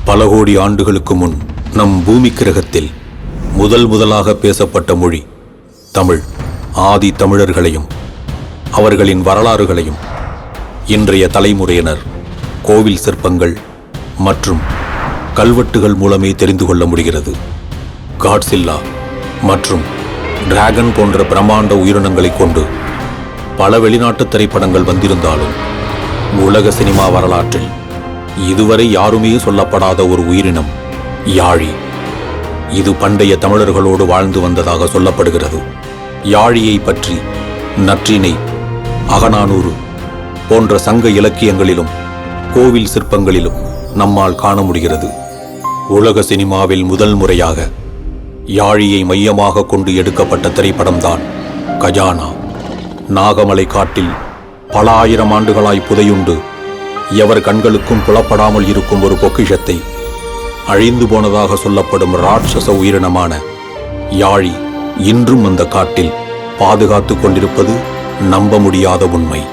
பல கோடி ஆண்டுகளுக்கு முன் நம் பூமி கிரகத்தில் முதலாக பேசப்பட்ட மொழி தமிழ். ஆதி தமிழர்களையும் அவர்களின் வரலாறுகளையும் இன்றைய தலைமுறையினர் கோவில் சிற்பங்கள் மற்றும் கல்வெட்டுகள் மூலமே தெரிந்து கொள்ள முடிகிறது. காட்சில்லா மற்றும் டிராகன் போன்ற பிரம்மாண்ட உயிரினங்களை கொண்டு பல வெளிநாட்டு திரைப்படங்கள் வந்திருந்தாலும் உலக சினிமா வரலாற்றில் இதுவரை யாருமே சொல்லப்படாத ஒரு உயிரினம் யாழி. இது பண்டைய தமிழர்களோடு வாழ்ந்து வந்ததாக சொல்லப்படுகிறது. யாழியை பற்றி நற்றிணை, அகநானூறு போன்ற சங்க இலக்கியங்களிலும் கோவில் சிற்பங்களிலும் நம்மால் காண முடிகிறது. உலக சினிமாவில் முதல் முறையாக யாழியை மையமாக கொண்டு எடுக்கப்பட்ட திரைப்படம்தான் கஜானா. நாகமலை காட்டில் பல ஆயிரம் ஆண்டுகளாய் புதையுண்டு எவர் கண்களுக்கும் புலப்படாமல் இருக்கும் ஒரு பொக்கிஷத்தை அழிந்து போனதாக சொல்லப்படும் ராட்சச உயிரினமான யாழி இன்றும் அந்த காட்டில் பாதுகாத்து கொண்டிருப்பது நம்ப முடியாத உண்மை.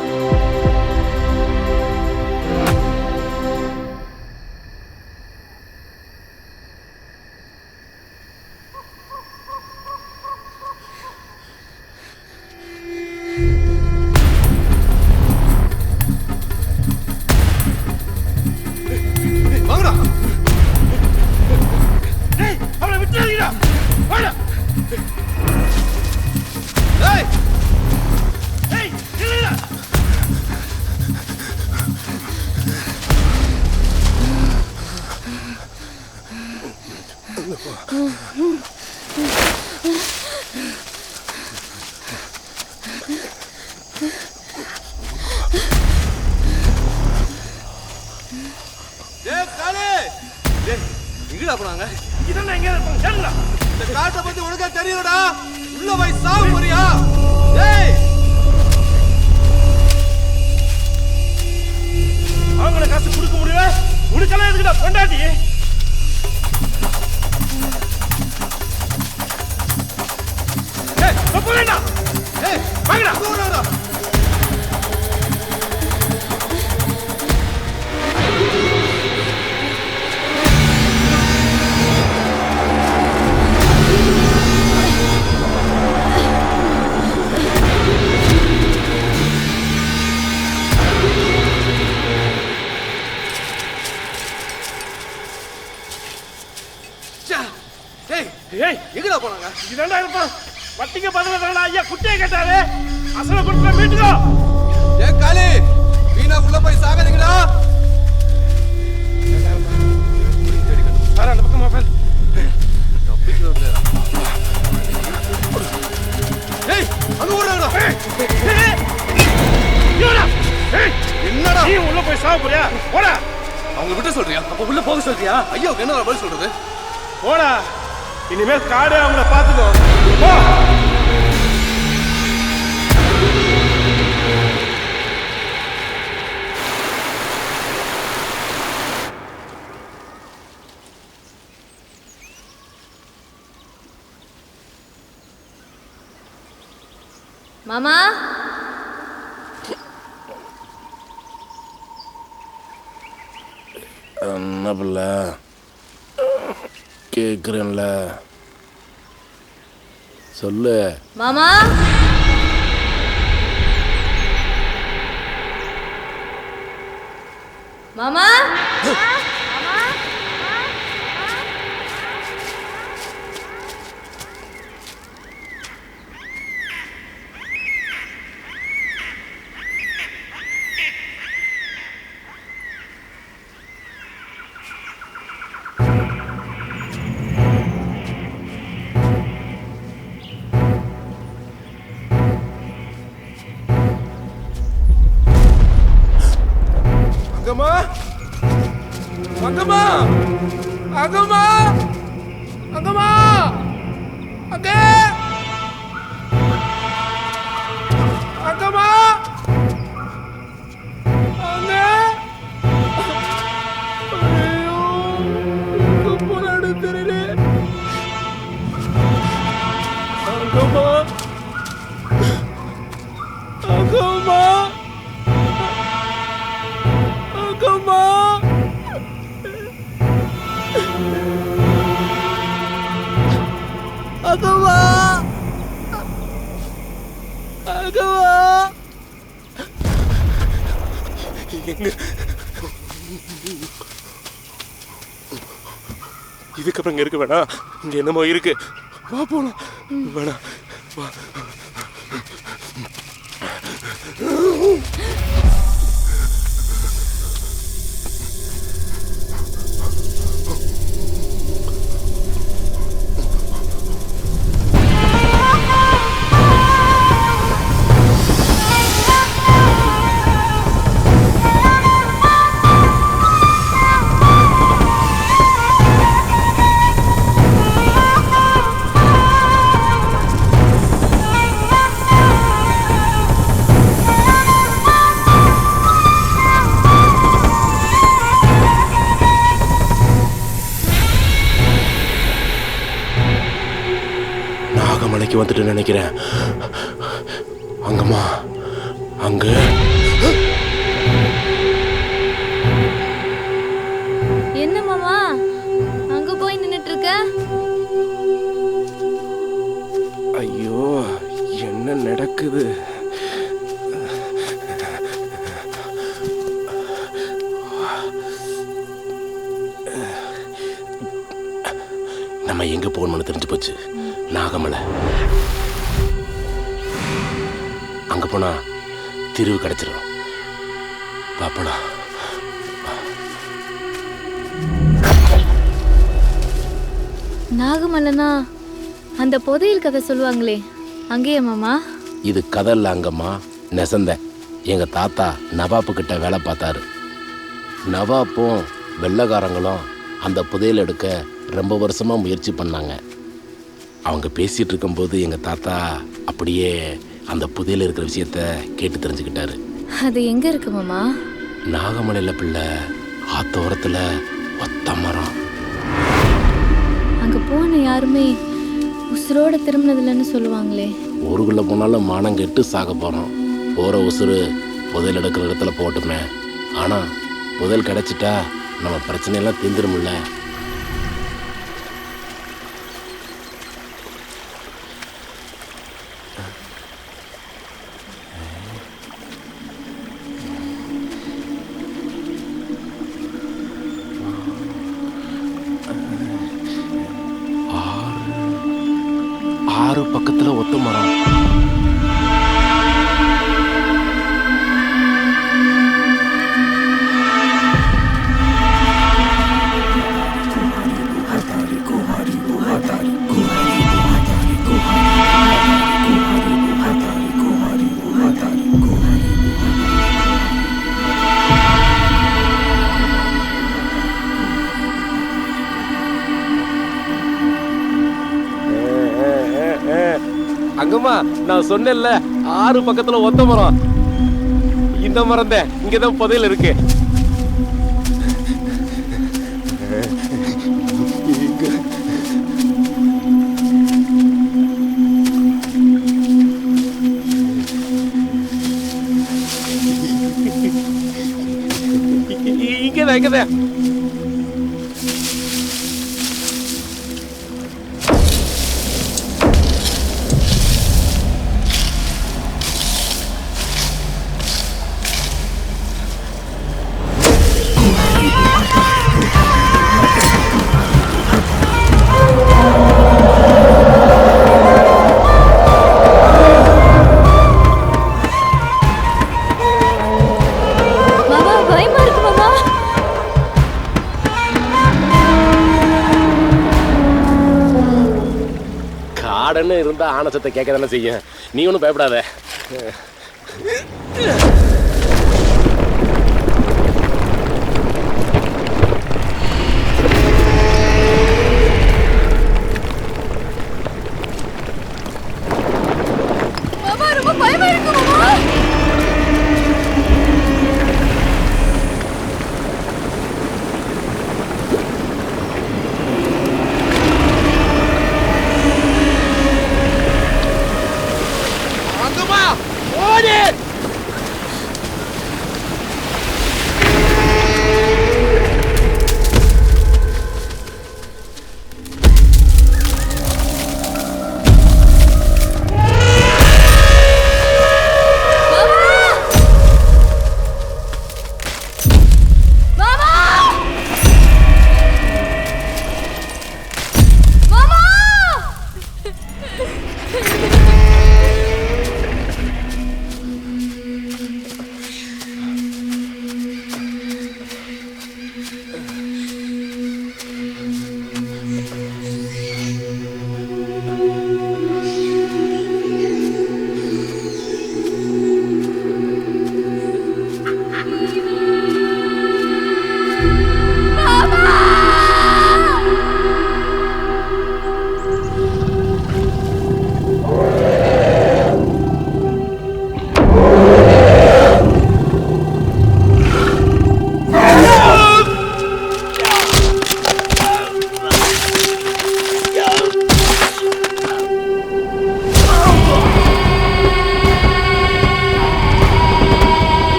வட்டிக்கு பதில் ஐயா குட்டியை கேட்டாரு. அசல கொடுத்து மீட்டுக்கோ. ஏ காளி, வீணா உள்ள போய் சாகாதீங்கடா. சார் அந்த பக்கம் மொபைல். ஏய் அங்க ஓடுறடா. என்னடா நீ உள்ள போய் சாக போறியா? போடா. அவங்க விட்டு சொல்றியா? அப்ப உள்ள போக சொல்றியா? ஐயோ என்ன பதில் சொல்றது? போடா. இனிமேல் காடு அவங்கள பாத்துக்கோ. போ. மாமா என்ன பிள்ள கேக்குறேன்ல, சொல்லு மாமா. மாமா அங்கம்மா அங்கம்மா அங்கம்மா அங்க அங்கம்மா அங்க ஐயோ போராடு தெரியல. அங்கம்மா அங்கம்மா அங்கம்மா இதுக்கப்புறம் இங்க இருக்க வேணாம். இங்க என்னமோ இருக்கு. வா போலாம். வேணாம் வா. நாகமலைக்கு வந்துட்டு நினைக்கிறேன். அங்கம்மா அங்க என்ன மாமா அங்க போய் நின்னுட்டு இருக்க? ஐயோ என்ன நடக்குது? நம்ம எங்க போகணும்னு தெரிஞ்சு போச்சு. நாகமலை. அங்க போனா தீர்வு கிடைச்சிடும். பாப்பனா நாகமலைனா அந்த புதையல் கதை சொல்லுவாங்களே அங்கேயே மாமா? இது கதை இல்லை அங்கம்மா, நெசந்த. எங்கள் தாத்தா நவாப்பு கிட்ட வேலை பார்த்தாரு. நவாப்பும் வெள்ளைக்காரங்களும் அந்த புதையல் எடுக்க ரொம்ப வருஷமாக முயற்சி பண்ணாங்க. அவங்க பேசிகிட்டு இருக்கும்போது எங்கள் தாத்தா அப்படியே அந்த புதையல் இருக்கிற விஷயத்த கேட்டு தெரிஞ்சுக்கிட்டாரு. அது எங்கே இருக்கு மாமா? நாகமலையில் பிள்ளை, ஆத்தோரத்தில் ஒத்த மரம். அங்கே போன யாருமே உசுரோட திரும்பினதில்லைன்னு சொல்லுவாங்களே. ஊருக்குள்ளே போனாலும் மானம் கெட்டு சாக போகிறோம். போகிற உசுறு புதையல் எடுக்கிற இடத்துல போட்டுமே. ஆனால் புதையல் கிடச்சிட்டா நம்ம பிரச்சனையெல்லாம் தீர்ந்துருமில்ல. ஆறு பக்கத்துல ஒத்த மரம். அங்கம்மா, நான் சொன்னேன்ல 6 பக்கத்துல ஒத்த மரம். இந்த மரம் தான் இங்கதான் புதையல் இருக்கு. இங்கதான் இங்கதான். காடன்னு இருந்தா ஆனசத்தை கேட்க தானே செய்யும். நீ ஒன்றும் பயப்படாத.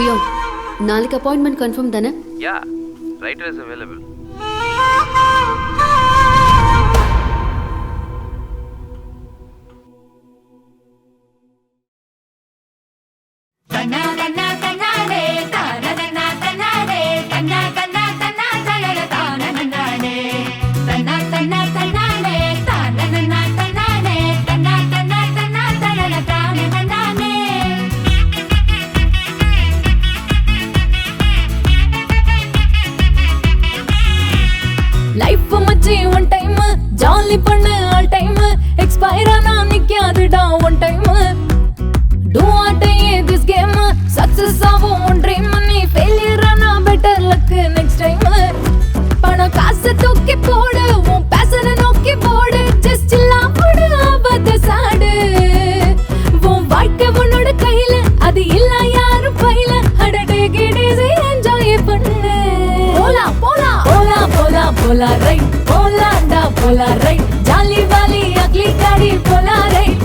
பிரியோ, நாளைக்கு அப்பாயின்மெண்ட் கன்ஃபார்ம் தானே? Yeah, writer is available. Life மச்சி ஒன் டைம் ஜாலி பண்ணு ஆல் டைம் எக்ஸ்பயர் ஆனா நிக்காதுடா one time do or die this game success ஆகும் ஒன் ட்ரீம் நீ ஃபெயிலியர் ஆனா பெட்டர் லக் நெக்ஸ்ட் டைம் பணம் காசு தூக்கி போடு உன் பேஷனை நோக்கி போடு ஜஸ்ட் இல்லாம போடு ஆபத்து சாடு உன் வாழ்க்கை உன்னோட கையில அது இல்ல யாரும் பையில அடடே கிடேசி என்ஜாய் பண்ணு போலா போலா போலா போலா போலா ரைட் போலாண்டா போலா ரைட் ஜாலி வாலி அக்லி காடி போலா ரைட்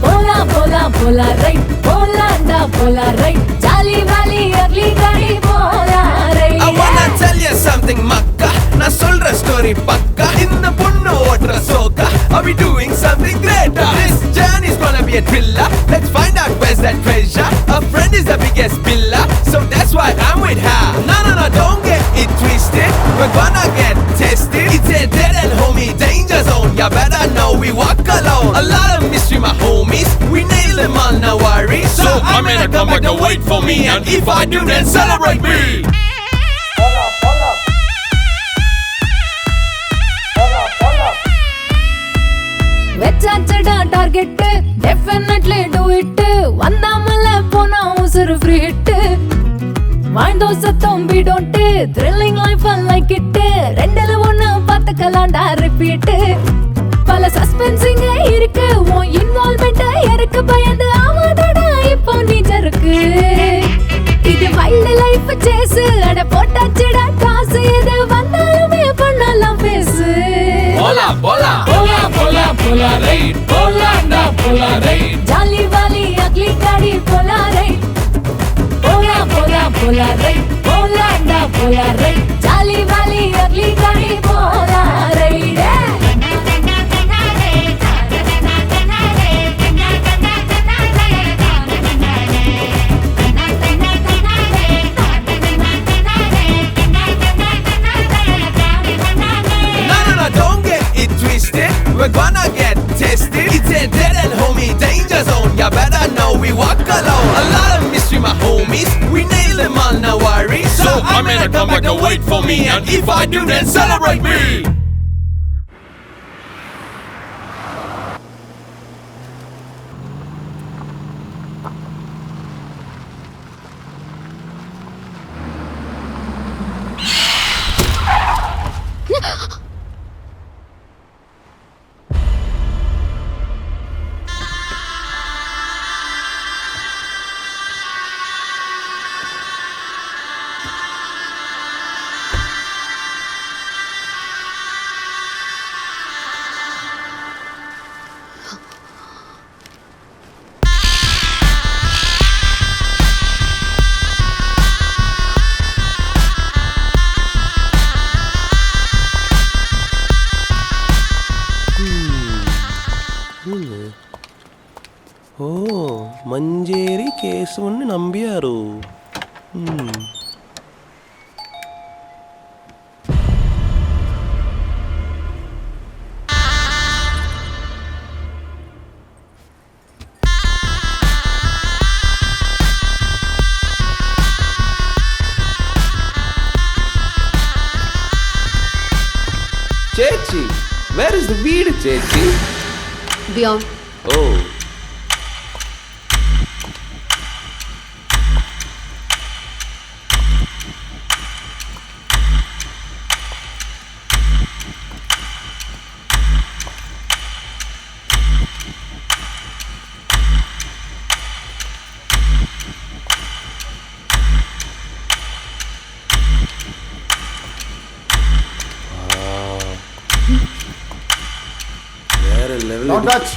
போலா போலா போலா ரைட் போலாண்டா போலா ரைட் ஜாலி வாலி அக்லி காடி போலா right I wanna tell you something மக்கா நான் சொல்ற ஸ்டோரி பக்கா இந்த பொண்ணு ஓட்ற சோக்கா Are we doing something greater? This journey's gonna be a thriller. Let's find out where's that treasure. A friend is the biggest pillar, so that's why I'm with her. No, don't get it twisted. We're gonna get tested. It's a dead end homie danger zone. You better know we walk alone. A lot of mystery, my homies. We nail them all, no worries. So I'm gonna come back and wait for me. And if I do, then celebrate me. வெச்சாச்சடா target definitely do it வந்தாமல போனா உசுறு free hit வாழ்ந்தோ சத்தம் பீடோட்டு thrilling life like it ரெண்டுல ஒண்ணு பார்த்துக்கலாம்டா repeat பல சஸ்பென்சிங்க இருக்கு உன் இன்வால்வ்மெண்ட் இருக்கு பயந்து ஆவாதடா இப்போ நீச்சருக்கு இது வைல்ட் லைஃப் சேஸ் அட போட்டாச்சுடா காசு எது வந்தாலுமே பண்ணலாம் பேசு Bola, bola, போலா போலா போலா ரைட் போலாண்டா போலா ரைட் ஜாலி வாலி அக்லி காடி போலா ரைட் போலா போலா போலா ரைட் போலாண்டா போலா ரைட் ஜாலி வாலி அக்லி காடி போலா right No, don't get it twisted. We're gonna get tested. It's a dead end homie danger zone. You better know we walk alone. A lot of mystery, my homies. We nail them all, no worries. So I'm gonna come back and wait for me. And if I do, then celebrate me. ఓ Manjeri Keshavunni Nambiar Chechi, where is the weed, Chechi? Beyond. Oh. Don't touch.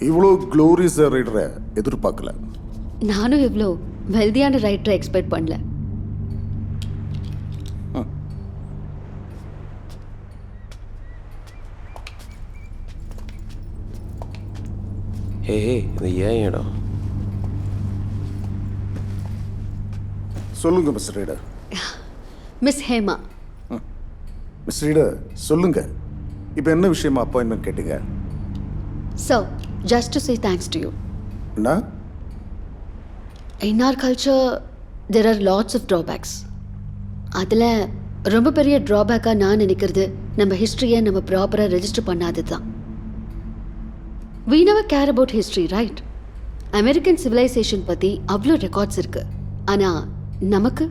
இவ்வளோ glorious ரைடரை எதிர்பார்க்கல. நானும் இவ்வளோ வெல்தியான ரைட்டரை expect பண்ணல. ஹே இது ஏன் இடம்? சொல்லுங்க mister reader. Miss Hema. Mister reader சொல்லுங்க, இப்போ என்ன விஷயமா அப்பாயின்மெண்ட் கேட்டீங்க? So, just to say thanks to you. என்ன? In our culture, there are lots of drawbacks. அதில் ரொம்ப பெரிய ட்ராபேக்காக நான் நினைக்கிறது நம்ம ஹிஸ்ட்ரியை நம்ம ப்ராப்பராக ரெஜிஸ்டர் பண்ணாதது தான். We never care about history, right? American civilisation பற்றி அவ்வளோ ரெக்கார்ட்ஸ் இருக்குது. ஆனால் நமக்கு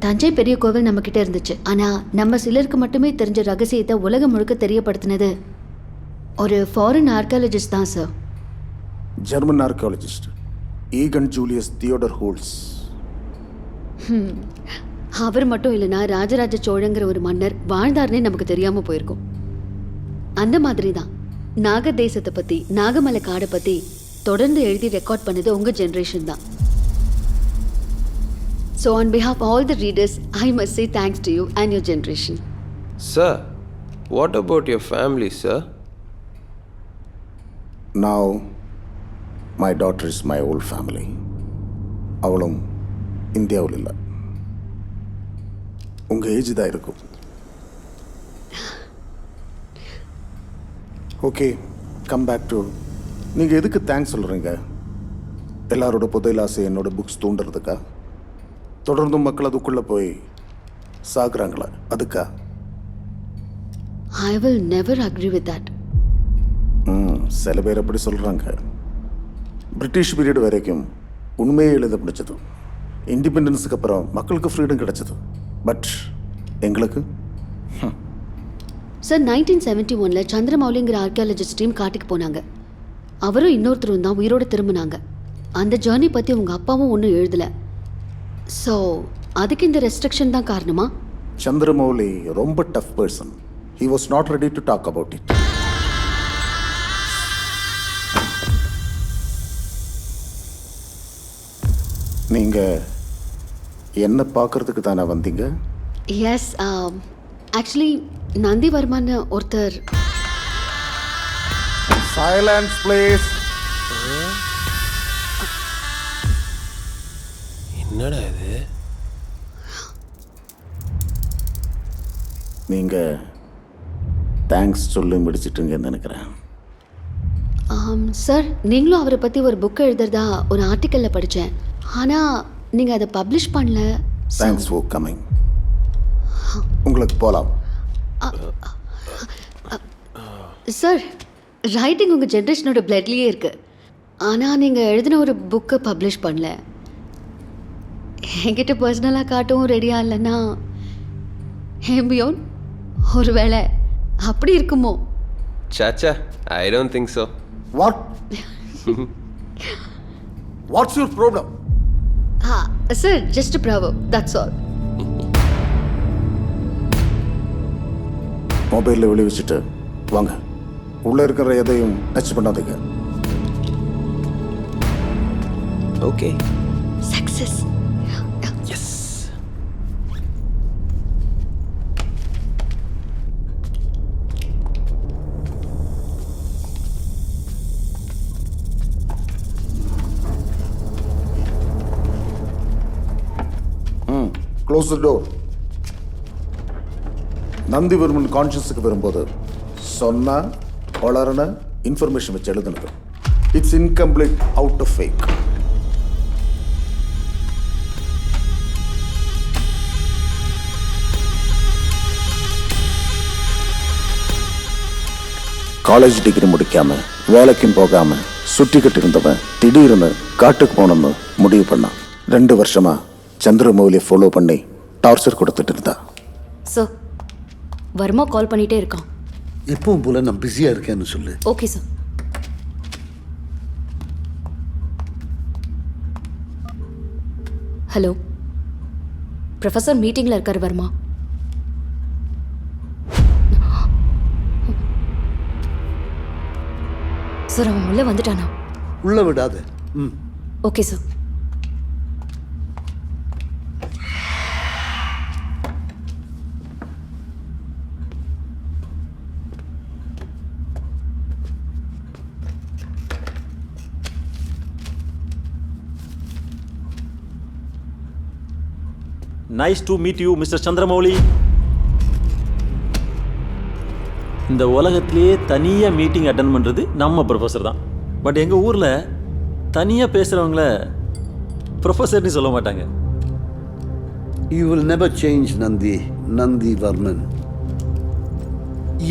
தஞ்சை பெரிய கோவில் நம்மக்கிட்ட இருந்துச்சு. ஆனால் நம்ம சிலருக்கு மட்டுமே தெரிஞ்ச ரகசியத்தை உலகம் முழுக்க தெரியப்படுத்தினது ஒரு ஃபாரின் ஆர்கியாலஜிஸ்ட் தான் sir. German archaeologist Egon Julius Theodor Hultzsch. அவர் மட்டும் இல்லைனா ராஜராஜ சோழங்கிற ஒரு மன்னர் வாழ்ந்தார்னே நமக்கு தெரியாமல் போயிருக்கும். அந்த மாதிரி தான் நாக தேசத்தை பற்றி, நாகமலை காடை பற்றி தொடர்ந்து எழுதி ரெக்கார்ட் பண்ணது உங்கள் ஜென்ரேஷன் தான். So on behalf all the readers I must say thanks to you and your generation. Sir, what about your family sir? Now, my daughter is my whole family. அவளும் இந்தியாவில் இல்லை, உங்கள் ஏஜ் தான் இருக்கும். Okay, come back to நீங்கள் எதுக்கு thanks சொல்கிறீங்க? எல்லாரோட புதையல் ஆசை என்னோட புக்ஸ் தூண்டுறதுக்கா? தொடர்ந்தும் மக்கள் அதுக்குள்ளே போய் சாகுறாங்களா அதுக்கா? I will never agree with that. சில பேர் அப்படி சொல்கிறாங்க. பிரிட்டிஷ் பீரியட் வரைக்கும் உண்மையை எழுத முடிச்சது. இண்டிபெண்டன்ஸுக்கு அப்புறம் மக்களுக்கு ஃப்ரீடம் கிடைச்சது. பட் எங்களுக்கு சார் 1971 சந்திரமௌலிங்கிற ஆர்கியாலஜிஸ்ட் டீம் காட்டுக்கு போனாங்க. அவரும் இன்னொருத்தரும் தான் உயிரோடு திரும்பினாங்க. அந்த ஜேர்னி பற்றி உங்கள் அப்பாவும் ஒன்றும் எழுதலை. ஸோ அதுக்கு இந்த ரெஸ்ட்ரிக்ஷன் தான் காரணமா? சந்திரமௌலி ரொம்ப tough person. He was not ready to talk about it. நீங்கள் என்ன பார்க்கறதுக்கு தானே வந்தீங்க? எஸ், ஆக்சுவலி நந்திவர்மான்னு ஒருத்தர். Silence please. என்னடா இது? நீங்கள் தேங்க்ஸ் சொல்லி முடிச்சிட்டுங்கன்னு நினைக்கிறேன். சார், நீங்களும் அவரை பற்றி ஒரு புக் எழுதுறதா ஒரு ஆர்டிக்கலில் படித்தேன். ஆனால் நீங்கள் அதை பப்ளிஷ் பண்ணல. Thanks for coming. உங்களுக்கு போகலாம். சார், ரைட்டிங் உங்கள் ஜென்ரேஷனோட பிளட்லேயே இருக்குது. ஆனால் நீங்கள் எழுதின ஒரு புக்கை பப்ளிஷ் பண்ணல. என்கிட்ட பர்சனலாக காட்டவும் ரெடியாக இல்லைன்னா ஹேம்பியோன் ஒரு வேளை அப்படி இருக்குமோ? சாச்சா, I don't think so. What? What's your problem? Sir, just bravo, that's all. மொபைலில் விளைவிச்சிட்டு வாங்க. உள்ளே இருக்கிற எதையும் டச் பண்ணாதீங்க. Okay. Success. Yes. Close the door. Nandivarman கான்ஷியஸுக்கு வரும்போது சொன்ன வளரன இன்ஃபர்மேஷன் வச்சு எழுதுனது. It's incomplete, out of fake. College degree முடிக்காம வேலைக்கும் போகாம சுற்றிக்கிட்டு இருந்தவன் திடீர்னு காட்டுக்கு போனோம்னு முடிவு பண்ணான். 2 வருஷமா சந்திரமௌலியை ஃபாலோ பண்ணி டார்ச்சர் கொடுத்துட்டு இருந்தா. சார், வர்மா கால் பண்ணிகிட்டே இருக்கான். எப்பவும் போல நான் பிஸியாக இருக்கேன்னு சொல்லு. Okay sir. ஹலோ, ப்ரொஃபஸர் மீட்டிங்கில் இருக்கார் வர்மா. சார் அவன் உள்ள வந்துட்டானா? உள்ள விடாத. ம். Okay sir. Nice to meet you mister Chandramouli. இந்த உலகத்திலேயே தனியாக மீட்டிங் அட்டன் பண்ணுறது நம்ம ப்ரொஃபஸர் தான். பட் எங்கள் ஊரில் தனியாக பேசுகிறவங்கள ப்ரொஃபஸர்னு சொல்ல மாட்டாங்க. You will never change Nandi Varman.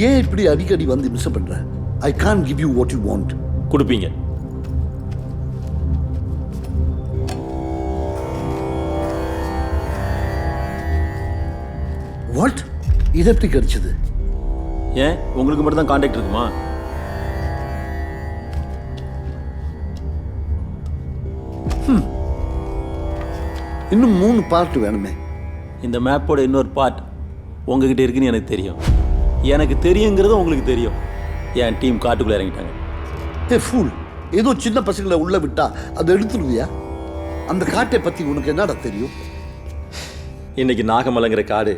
ஏன் இப்படி அடிக்கடி வந்து மிஸ் பண்ற? I can't give you what you want. கொடுப்பீங்க. வாட்? இது எப்படி கிடைச்சது? ஏன் உங்களுக்கு மட்டும் தான் கான்டாக்ட் இருக்குமா? இன்னும் 3 பார்ட் வேணுமே. இந்த மேப்போட இன்னொரு பார்ட் உங்ககிட்ட இருக்குன்னு எனக்கு தெரியும். எனக்கு தெரியுங்கிறது உங்களுக்கு தெரியும். என் டீம் காட்டுக்குள்ளே இறங்கிட்டாங்க. ஏ ஃபூல், ஏதோ சின்ன பசங்களை உள்ள விட்டா அதை எடுத்துருவியா? அந்த காட்டை பற்றி உனக்கு என்னடா தெரியும்? இன்னைக்கு நாகமலைங்கிற காடு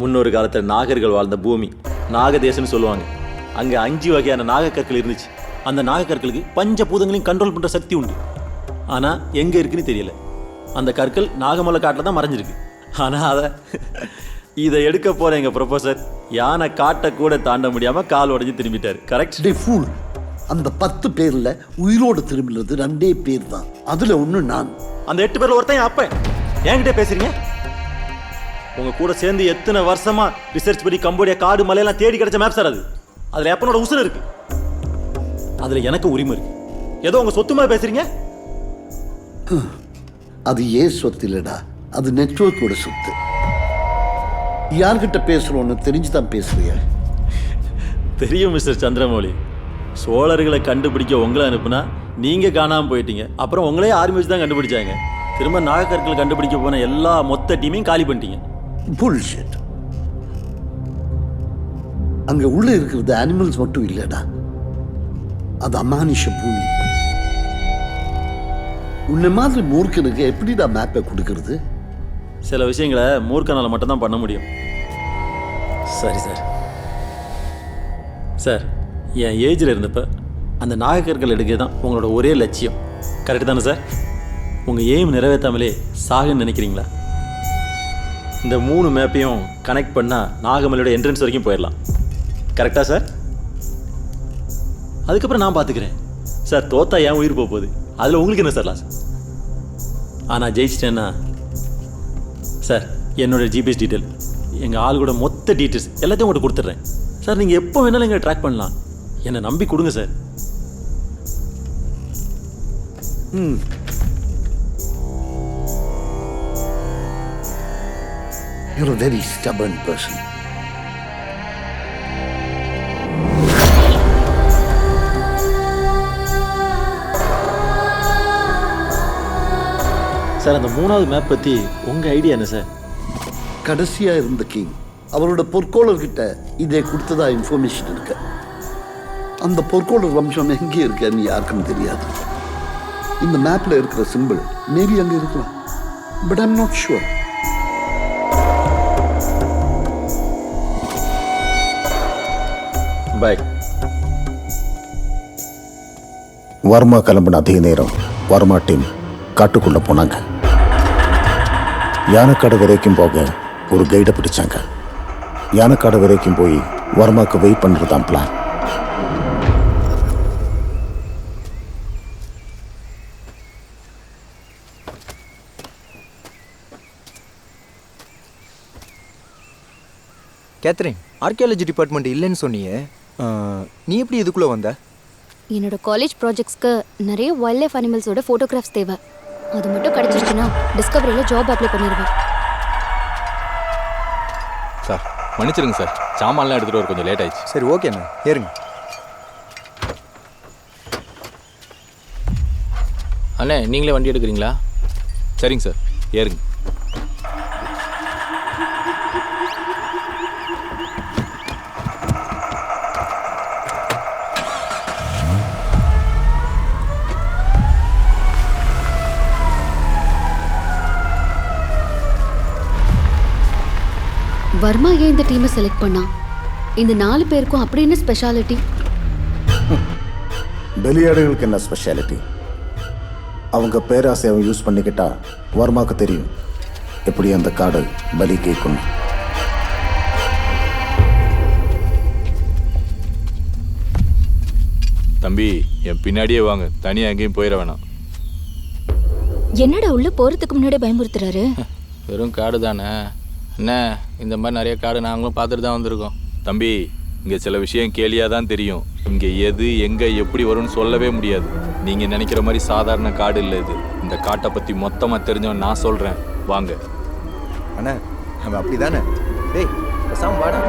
முன்னொரு காலத்தில் நாகர்கள் வாழ்ந்த பூமி, நாகதேசம்னு சொல்லுவாங்க. அங்கே 5 வகையான நாகக்கற்கள் இருந்துச்சு. அந்த நாகக்கற்களுக்கு பஞ்சபூதங்களையும் கண்ட்ரோல் பண்ணுற சக்தி உண்டு. ஆனால் எங்கே இருக்குன்னு தெரியல. அந்த கற்கள் நாகமலை காட்டில் தான் மறைஞ்சிருக்கு. ஆனால் இதை எடுக்க போகிற எங்கள் ப்ரொஃபஸர் யானை காட்டை கூட தாண்ட முடியாமல் கால் உடஞ்சி திரும்பிட்டார். கரெக்ட்? டே ஃபூல், அந்த 10 பேரில் உயிரோடு திரும்பினது 2 பேர் தான். அதில் ஒன்று நான். அந்த 8 பேரில் ஒருத்தன் அப்ப என்கிட்ட பேசுறீங்க? உங்க கூட சேர்ந்து எத்தனை வருஷமா ரிசர்ச் பண்ணி கம்போடியா காடு மலையெல்லாம் தேடி கிடைச்ச மேப் சார் அது. அதுல எப்பனோட உசுறு இருக்கு. அதுல எனக்கு உரிமை இருக்கு. ஏதோ உங்க சொத்து மாதிரி பேசுறீங்க. அது ஏன் சொத்து இல்லடா, அது நெட்வொர்க்கோட சொத்து. யார்கிட்ட பேசுறோன்னு தெரிஞ்சுதான் பேசுறியா? தெரியும் மிஸ்டர் சந்திரமௌலி. சோழர்களை கண்டுபிடிக்க உங்களை அனுப்புனா நீங்க காணாம போயிட்டீங்க. அப்புறம் உங்களே ஆர்மி வச்சு தான் கண்டுபிடிச்சாங்க. திரும்ப நாகக்கற்கள் கண்டுபிடிக்க போன எல்லா மொத்த டீமையும் காலி பண்ணிட்டீங்க. புல்ஷிட். அங்க உள்ள இருக்கிறது அனிமல்ஸ் மட்டும் இல்லடா, அது அமானுஷ பூமி. உன்னை மாதிரி மூர்க்கனுக்கு எப்படிடா மேப்பை கொடுக்கறது? சில விஷயங்களை மூர்க்கனால மட்டும் தான் பண்ண முடியும். சரி சார். சார், என் ஏஜில் இருந்தப்ப அந்த நாகக்கற்கள் எடுக்க தான் உங்களோட ஒரே லட்சியம். கரெக்டு தானே சார்? உங்கள் எய்ம் நிறைவேற்றாமலே சாகுன்னு நினைக்கிறீங்களா? இந்த 3 மேப்பையும் கனெக்ட் பண்ணால் நாகமலையோட என்ட்ரன்ஸ் வரைக்கும் போயிடலாம். கரெக்டாக சார்? அதுக்கப்புறம் நான் பார்த்துக்கிறேன். சார், தோத்தா ஏன் உயிர் போக போகுது? அதில் உங்களுக்கு என்ன சார் லாஸ்? ஆனால் ஜெயிச்சிட்டேன்னா சார், என்னோடய ஜிபிஎஸ் டீட்டெயில், எங்கள் ஆளுக்கூட மொத்த டீட்டெயில்ஸ் எல்லாத்தையும் உங்கள்கிட்ட கொடுத்துட்றேன். சார், நீங்கள் எப்போ வேணாலும் எங்களை ட்ராக் பண்ணலாம். என்னை நம்பி கொடுங்க sir. You're a very stubborn person. Sir, அந்த 3வது மேப் பற்றி உங்கள் ஐடியா என்ன சார்? கடைசியா இருந்த கிங் அவரோட பொற்கோளர்கிட்ட இதை கொடுத்ததா இன்ஃபர்மேஷன் இருக்கு. அந்த பொற்கோளர் வம்சம் எங்கே இருக்குன்னு யாருக்கும் தெரியாது. இந்த மேப்ல இருக்கிற சிம்பிள் மேபி அங்க இருக்கலாம், பட் ஐம் நாட் ஷுவர். பாய். வர்மா கிளம்பின அதே நேரம் வர்மா டீம் காட்டுக்குள்ள போனாங்க. யானைக்காடு வரைக்கும் போக ஒரு கைடை பிடிச்சாங்க. யானைக்காடு வரைக்கும் போய் வர்மாக்கு வெயிட் பண்ணுறதான் பிளான். கேத்ரின், ஆர்கியாலஜி டிபார்ட்மெண்ட் இல்லைன்னு சொன்னியே, நீ எப்படி இதுக்குள்ளே வந்த? என்னோட காலேஜ் ப்ராஜெக்ட்ஸ்க்கு நிறைய வைல்ட் லைஃப் அனிமல்ஸோட ஃபோட்டோகிராஃப்ஸ் தேவை. அது மட்டும் கிடைச்சிருச்சுன்னா டிஸ்கவரியில் ஜாப் அப்ளை பண்ணிடுவேன். சார், மன்னிச்சிருங்க சார், சாமான்லாம் எடுத்துகிட்டு வர கொஞ்சம் லேட் ஆயிடுச்சு. சரி, ஓகேண்ணா, ஏறுங்க. அண்ணே, நீங்களே வண்டி எடுக்கிறீங்களா? சரிங்க சார், ஏறுங்க. வர்மா ஏன் இந்த டீமை செலக்ட் பண்ணா? இந்த 4 பேருக்கும் அப்படி என்ன ஸ்பெஷாலிட்டி? பலியாடுகளுக்கு என்ன ஸ்பெஷாலிட்டி? அவங்க பேராசை அவன் யூஸ் பண்ணிக்கிட்டா வர்மாக்கு தெரியும் எப்படி அந்த காடு பலி கேட்கும். தம்பி என் பின்னாடியே வாங்க, தனியாக எங்கேயும் போயிட வேணாம். என்னடா உள்ள போறதுக்கு முன்னாடி பயமுறுத்துறாரு? வெறும் காடு தானே என்ன, இந்த மாதிரி நிறைய காடு நாங்களும் பார்த்துட்டு தான் வந்திருக்கோம். தம்பி இங்கே சில விஷயம் கேலியாக தான் தெரியும். இங்கே எது எங்கே எப்படி வரும்னு சொல்லவே முடியாது. நீங்கள் நினைக்கிற மாதிரி சாதாரண காடு இல்லை இது. இந்த காட்டை பற்றி மொத்தமாக தெரிஞ்சவன் நான் சொல்கிறேன், வாங்க. அண்ணா நம்ம அப்படி தானே? டேய் பேசாம வாடா.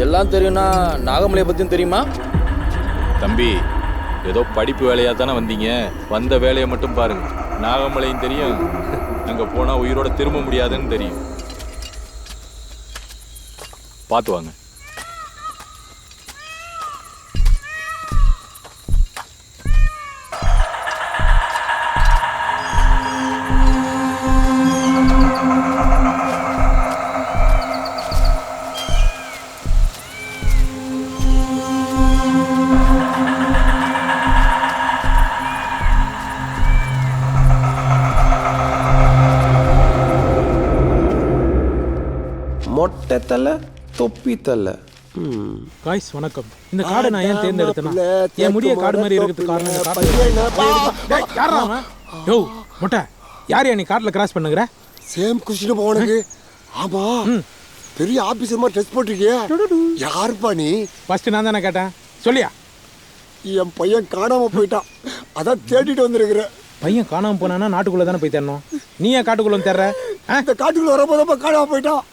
எல்லாம் தெரியும்னா நாகமலையை பற்றியும் தெரியுமா? தம்பி ஏதோ படிப்பு வேலையாக தானே வந்தீங்க, வந்த வேலையை மட்டும் பாருங்க. நாகமலையும் தெரியும், அங்கே போனால் உயிரோட திரும்ப முடியாதுன்னு தெரியும். பார்த்து வாங்க. மொட்டை தலை தொப்பி தலை. காய்ஸ் வணக்கம். இந்த காடை நான் ஏன் தேர்ந்தெடுத்தேன்னா, என் முடிய காடு மாதிரி இருக்கிறதுக்கு காரணம் இந்த காடு. யோ மொட்டை, யார் நீ காட்டில் கிராஸ் பண்ணுகிற? சேம் கொஸ்டின் போனக்கு. ஆமா, பெரிய ஆபீசர் மாதிரி ட்ரெஸ் போட்டிருக்கிய, யாருப்பா நீ? ஃபர்ஸ்ட் நான் தானே கேட்டேன், சொல்லியா? என் பையன் காணாம போயிட்டான், அதான் தேடிட்டு வந்திருக்கிற. பையன் காணாம போனானா நாட்டுக்குள்ள தானே போய் தேடணும். நீ ஏன் காட்டுக்குள்ள வந்து தேடுற? இந்த காட்டுக்குள்ள வரப்போதப்ப காணாம போயிட்டான்.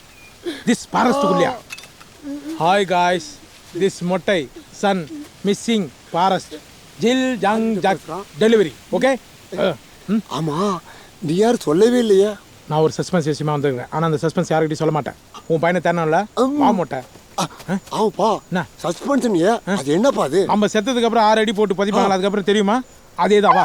திஸ் ஃபாரஸ்ட்டுக்குள்ளயா? ஹாய் காய்ஸ், திஸ் மொட்டை சன் மிஸ்ஸிங் ஃபாரஸ்ட் ஜில் ஜங் ஜக் டெலிவரி. ஓகே. ஆமா, நீ யார் சொல்லவே இல்லையா? நான் ஒரு சஸ்பென்ஸ் விஷயமா வந்துருக்கேன், ஆனால் அந்த சஸ்பென்ஸ் யாருக்கிட்டையும் சொல்ல மாட்டேன். உன் பையனை தேடணும்ல, வா மொட்டை. ஆமாப்பா, சஸ்பென்ஸ் அது என்னப்பா? அது நம்ம செத்ததுக்கு அப்புறம் 6 அடி போட்டு பதிப்பாங்களா, அதுக்கப்புறம் தெரியுமா? அதே தான், வா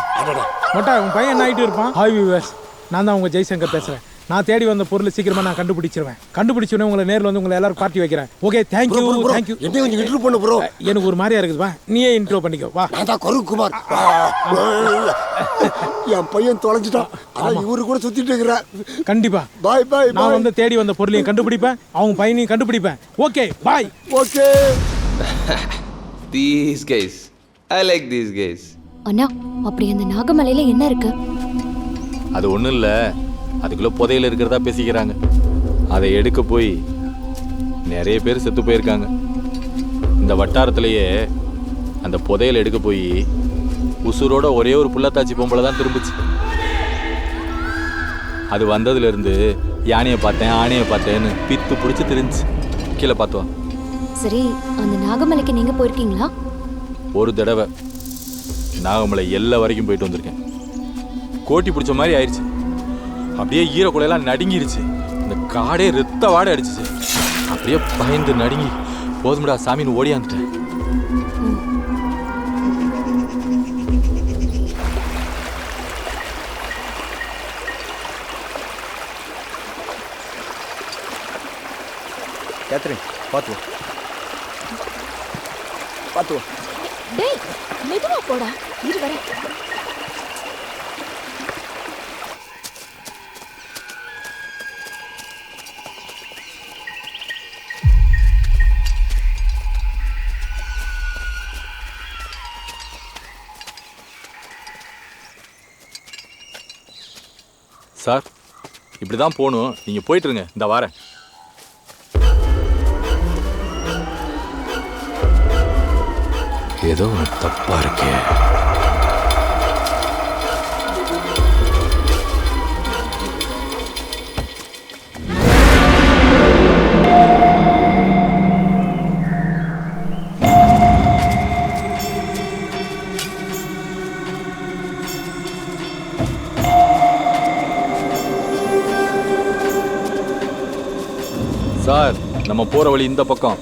மொட்டை. உன் பையன் என்ன ஆகிட்டு இருப்பான்? ஹாய் வியூவர்ஸ், நான் தான் உங்கள் ஜெய்சங்கர் பேசுகிறேன். நான் தேடி வந்த பொருள் சீக்கிரமா நான் கண்டுபிடிச்சிருவேன். கண்டுபிடிச்சோன்னே உங்களை நேரில் வந்து உங்களை எல்லாரும் பார்ட்டி வைக்கிறேன். Okay, thank you thank you. என்ன கொஞ்சம் இன்ட்ரோ பண்ணு ப்ரோ. எனக்கு ஒரு மாதிரியா இருக்குது, வா நீயே இன்ட்ரோ பண்ணிக்கோ. வா. நான் தான் கருக்குமார். என் பையன் தொலைஞ்சிட்டான், அதான் இவரு கூட சுத்திட்டு இருக்கிறேன். கண்டிப்பா பாய் பாய். நான் வந்து தேடி வந்த பொருளையும் கண்டுபிடிப்பேன், அவங்க பையனையும் கண்டுபிடிப்பேன். Okay bye. Okay. These guys, I like these guys. அண்ணா, அப்படி அந்த நாகமலையில என்ன இருக்கு? அது ஒன்றும் இல்லை, அதுக்குள்ளே புதையில் இருக்கிறதா பேசிக்கிறாங்க. அதை எடுக்க போய் நிறைய பேர் செத்து போயிருக்காங்க. இந்த வட்டாரத்திலேயே அந்த புதையல் எடுக்க போய் உசுரோட ஒரே ஒரு புள்ளத்தாச்சி பொம்பளை தான் திரும்பிச்சு. அது வந்ததுலேருந்து யானையை பார்த்தேன் ஆணையை பார்த்தேன்னு பித்து பிடிச்சி தெரிஞ்சு கீழே பார்த்துவான். சரி, அந்த நாகமலைக்கு நீங்க போயிருக்கீங்களா? ஒரு தடவை நாகமலை எல்லா வரைக்கும் போயிட்டு வந்திருக்கேன். கோட்டி பிடிச்ச மாதிரி ஆயிடுச்சு, அப்படியே ஈரக்குலையெல்லாம் நடுங்கிருச்சு. இந்த காடே ரத்த வாடை அடிச்சிச்சு. அப்படியே பயந்து நடுங்கி போதும்டா சாமின்னு ஓடியாந்துட்டேன். கேத்ரின் பார்த்து பார்த்து. டேய் மெதுவா போடா, இரு வர. சார் இப்படி தான் போகணும், நீங்கள் போயிட்டுருங்க, இந்த வாரேன். ஏதோ தப்பா இருக்கே. சார் நம்ம போகிற வழி இந்த பக்கம்.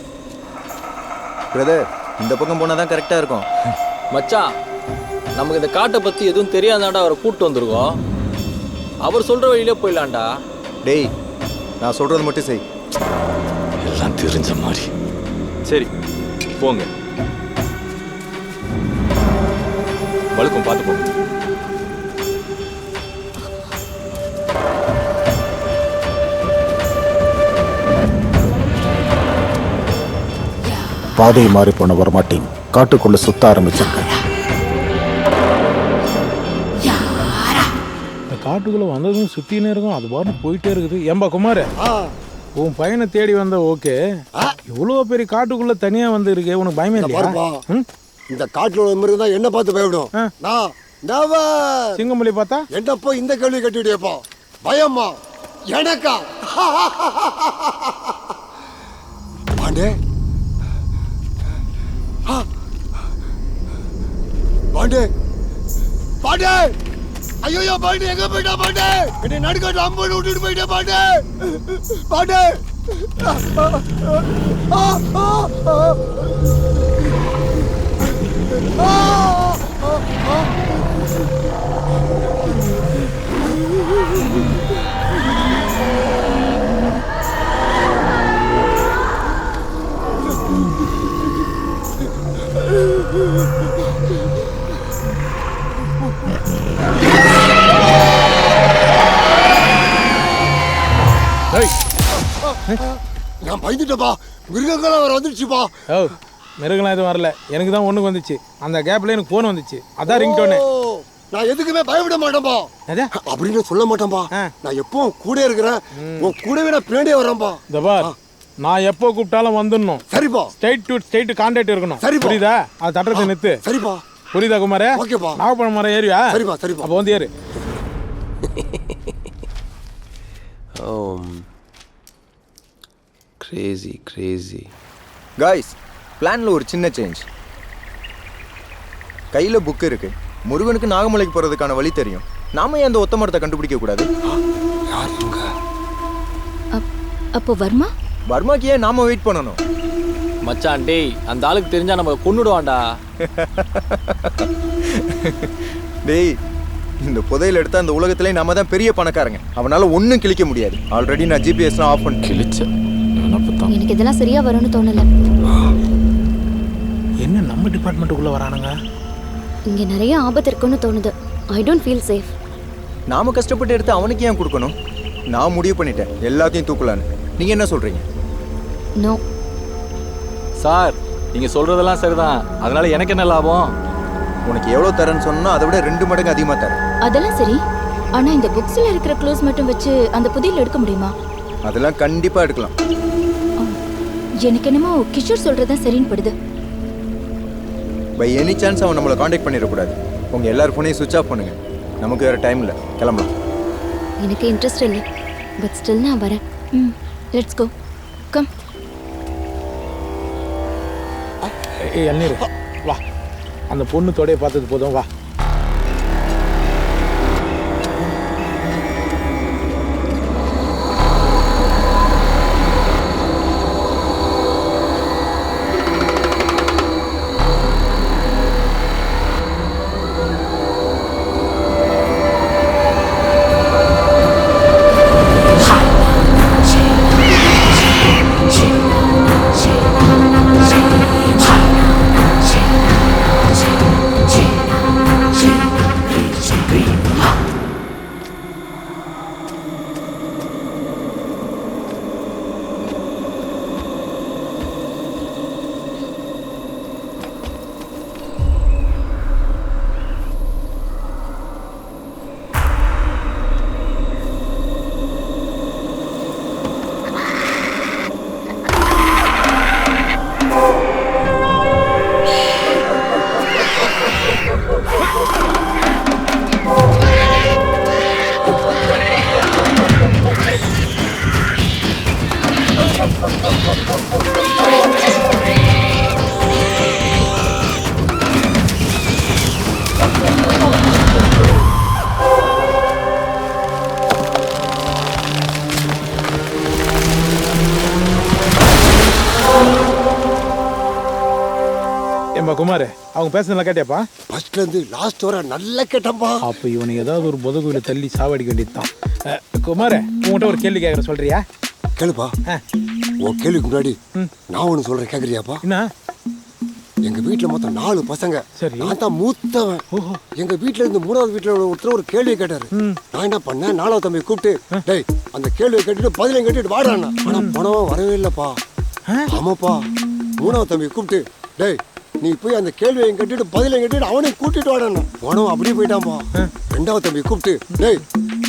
பிரதர், இந்த பக்கம் போனால் தான் கரெக்டாக இருக்கும். மச்சான், நமக்கு இந்த காட்டை பற்றி எதுவும் தெரியாதாண்டா அவரை கூப்பிட்டு வந்திருக்கோம். அவர் சொல்கிற வழியிலே போயிடலான்டா. டேய், நான் சொல்றது மட்டும் செய். எல்லாம் தெரிஞ்ச மாதிரி. சரி போங்க. வழுக்கும் பார்த்து போங்க. பாதை மாறி போன வரமாட்டேன், காட்டுக்குள்ள சுத்த ஆரம்பிச்சிருக்கேன். இந்த காட்டுக்குள்ள வந்ததும் சுத்தினே இருக்கும், அது பாட்டு போயிட்டே இருக்குது. ஏம்பா குமார், உன் பையனை தேடி வந்த ஓகே, இவ்வளோ பெரிய காட்டுக்குள்ள தனியா வந்து இருக்கு, உனக்கு பயமே இல்லையா? இந்த காட்டுல உள்ள மிருகம் தான் என்ன பார்த்து பயப்படும். நான் never. சிங்கமொழி பார்த்தா என்னப்போ இந்த கேள்வி கட்டிவிடியப்போ பயமா எனக்கா? பாண்டே பாண்டே பாண்டே, ஐயோ பாண்டே, எங்க போயிட்டா பாண்டே? என்னை நடுக்காட்டு அம்பு விட்டுட்டு போயிட்டே பாண்டே. பாண்டே நான் பயந்துட்டப்பா, மிருகங்களாம் வர வந்துடுச்சுப்பா. மிருகலாம் எதுவும் வரல, எனக்கு தான் ஒண்ணுக்கு வந்துச்சு. அந்த கேப்ல எனக்கு போன் வந்துச்சு, அதான் ரிங் டோனு. நான் எதுக்குமே பயப்பட மாட்டேன்பா அப்படின்னு சொல்ல மாட்டேன்பா. நான் எப்போ கூட இருக்கிறேன், உன் கூடவே நான் பின்னாடியே வரேன்பா. நான் எப்போ கூப்பிட்டாலும் வந்துடணும். சரிப்பா. ஸ்ட்ரைட் டு ஸ்ட்ரைட் கான்டாக்ட் இருக்கணும். சரி புரியுதா? அது தட்டத்தை நிறுத்து. சரிப்பா. புரியுதா குமாரே? ஓகேப்பா. நாகப்பழம் மரம் ஏறியா? சரிப்பா சரிப்பா. அப்போ வந்து ஏறு. Crazy, crazy. காய்ஸ், பிளானில் ஒரு சின்ன சேஞ்ச். கையில் புக்கு இருக்கு, முருகனுக்கு நாகமலைக்கு போகிறதுக்கான வழி தெரியும். நாம ஏன் அந்த ஒத்த மரத்தை கண்டுபிடிக்க கூடாது? அப்போ வர்மா? வர்மாக்கு ஏன் நாம வெயிட் பண்ணணும்? மச்சான் டேய், அந்த ஆளுக்கு தெரிஞ்சா நம்ம கொன்னுடுவான்டா. டேய், இந்த புதையல் எடுத்தா அந்த உலகத்திலே நாம தான் பெரிய பணக்காரங்க. அவனால ஒன்றும் கிழிக்க முடியாது. ஆல்ரெடி நான் ஜிபிஎஸ்லாம் ஆஃப் பண்ணி கிழிச்சேன். எனக்கு இதெல்லாம் சரியா வரும்னு தோணல. என்ன நம்ம டிபார்ட்மெண்ட்டுக்குள்ள வரானுங்க? இங்க நிறைய ஆபத்து இருக்குன்னு தோணுது. I don't feel safe. நாம கஷ்டப்பட்டு எடுத்து அவனுக்கு ஏன் கொடுக்கணும்? நான் முடிவு பண்ணிட்டேன், எல்லாத்தையும் தூக்கலான்னு. நீங்க என்ன சொல்றீங்க? நோ சார், நீங்க சொல்றதெல்லாம் சரிதான். அதனால எனக்கு என்ன லாபம்? உனக்கு எவ்வளவு தரேன்னு சொன்னா அதை விட 2 மடங்கு அதிகமா தரேன். அதெல்லாம் சரி, ஆனா இந்த புக்ஸ்ல இருக்கிற க்ளூஸ் மட்டும் வச்சு அந்த புதையல் எடுக்க முடியுமா? அதெல்லாம் கண்டிப்பா எடுக்கலாம். எனக்கு என்னமோ கிஷோர் சொல்றதுதான் சரின்னு படுது. பை எனி சான்ஸ் அவன் நம்மளை காண்டாக்ட் பண்ணிடக்கூடாது. உங்க எல்லார் ஃபோனையும் சுவிட்ச் ஆஃப் பண்ணுங்க. நமக்கு வேற டைம் இல்லை, கிளம்பலாம். எனக்கு இன்ட்ரெஸ்ட் இல்லை, பட் ஸ்டில் நான் வரேன். Let's go, come. எண்ணீர் வா, அந்த பொண்ணு தொடைய பார்த்தது போதும், வா. குமார், அவங்க பேசுனதெல்லாம் கேட்டியாப்பா? ஃபர்ஸ்ட்ல இருந்து லாஸ்ட் வர நல்லா கேட்டப்பா. அப்ப இவனை ஏதாவது ஒரு புதகுயில தள்ளி சாவடிக்க வேண்டியதுதான். குமார், உங்ககிட்ட ஒரு கேள்வி கேட்கற சொல்றியா? கேளுப்பா உன் கேள்விக்கு முன்னாடி நான் ஒன்று சொல்றேன், கேட்குறியாப்பா? என்ன? எங்க வீட்டுல மொத்தம் 4 பசங்க. சரி. நான் தான் மூத்தவன். எங்க வீட்டுல இருந்து 3வது வீட்டுல ஒருத்தர் ஒரு கேள்வியை கேட்டாரு. நான் என்ன பண்ணேன், 4வது தம்பி கூப்பிட்டு, டேய் அந்த கேள்வியை கேட்டுட்டு பதிலையும் கேட்டுட்டு வாடான்னா. ஆனா போனவன் வரவே இல்லப்பா. ஆமாப்பா. 3வது தம்பி கூப்பிட்டு, டேய் நீ போய் அந்த கேள்வியை கேட்டுட்டு பதிலையும் கேட்டுட்டு அவனையும் கூட்டிட்டு வாடான்னா. போனவன் அப்படியே போயிட்டான்ப்பா. 2வது தம்பி கூப்பிட்டு, டேய்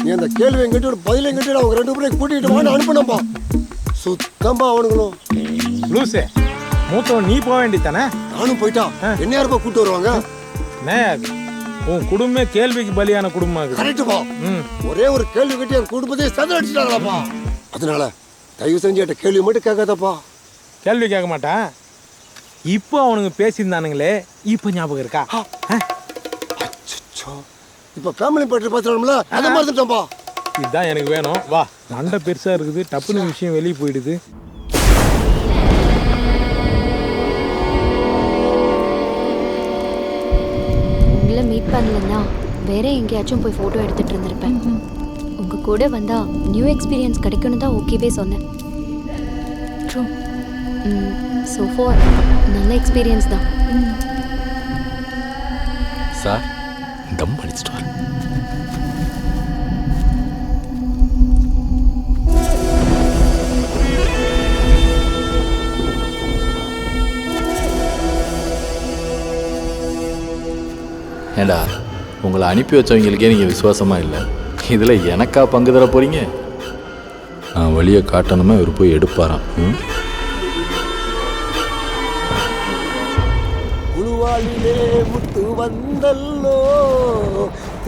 நீ அந்த கேள்வியை கேட்டுட்டு பதிலையும் கேட்டுட்டு அவங்க 2 பேரையும் கூட்டிட்டு வான்னு அனுப்பினப்பா. சுத்தம்பா அவனுங்களும் லூசே. மூத்தவன் நீ போக வேண்டியதானே? நானும் போயிட்டா என்ன யாருப்பா கூட்டு வருவாங்க? உன் குடும்பமே கேள்விக்கு பலியான குடும்பம். கரெக்டுப்பா. ஒரே ஒரு கேள்வி கேட்டு என் குடும்பத்தை சதுர அடிச்சிட்டாங்களாப்பா. அதனால தயவு செஞ்சு என்கிட்ட கேள்வி மட்டும் கேட்காதப்பா. கேள்வி கேட்க மாட்டேன். இப்போ அவனுங்க பேசியிருந்தானுங்களே, இப்போ ஞாபகம் இருக்கா? இப்போ ஃபேமிலி பற்றி பேசுறோம்ல, அதை மறந்துட்டோம்ப்பா. இதுதான் எனக்கு வேணும். வா, மண்டை பெருசா இருக்குது, டப்புன்னு விஷயம் வெளியே போயிடுது. உங்களை மீட் பண்ணலன்னா வேற எங்கேயாச்சும் போய் ஃபோட்டோ எடுத்துட்டு இருந்திருப்பேன். உங்க கூட வந்தா நியூ எக்ஸ்பீரியன்ஸ் கிடைக்கணும் தான் ஓகேவே சொன்னேன். ட்ரூ. ஸோ ஃபார் நல்ல எக்ஸ்பீரியன்ஸ் தான். சார் தம் அடிச்சிட்டு வரேன். ஏண்டா உங்களை அனுப்பி வச்சவங்களுக்கே நீங்கள் விசுவாசமாக இல்லை, இதில் எனக்கா பங்கு தர போகிறீங்க? நான் வழியை காட்டணுமா, இவர் போய் எடுப்பாராம். குழுவாளிலே முத்து வந்தல்லோ,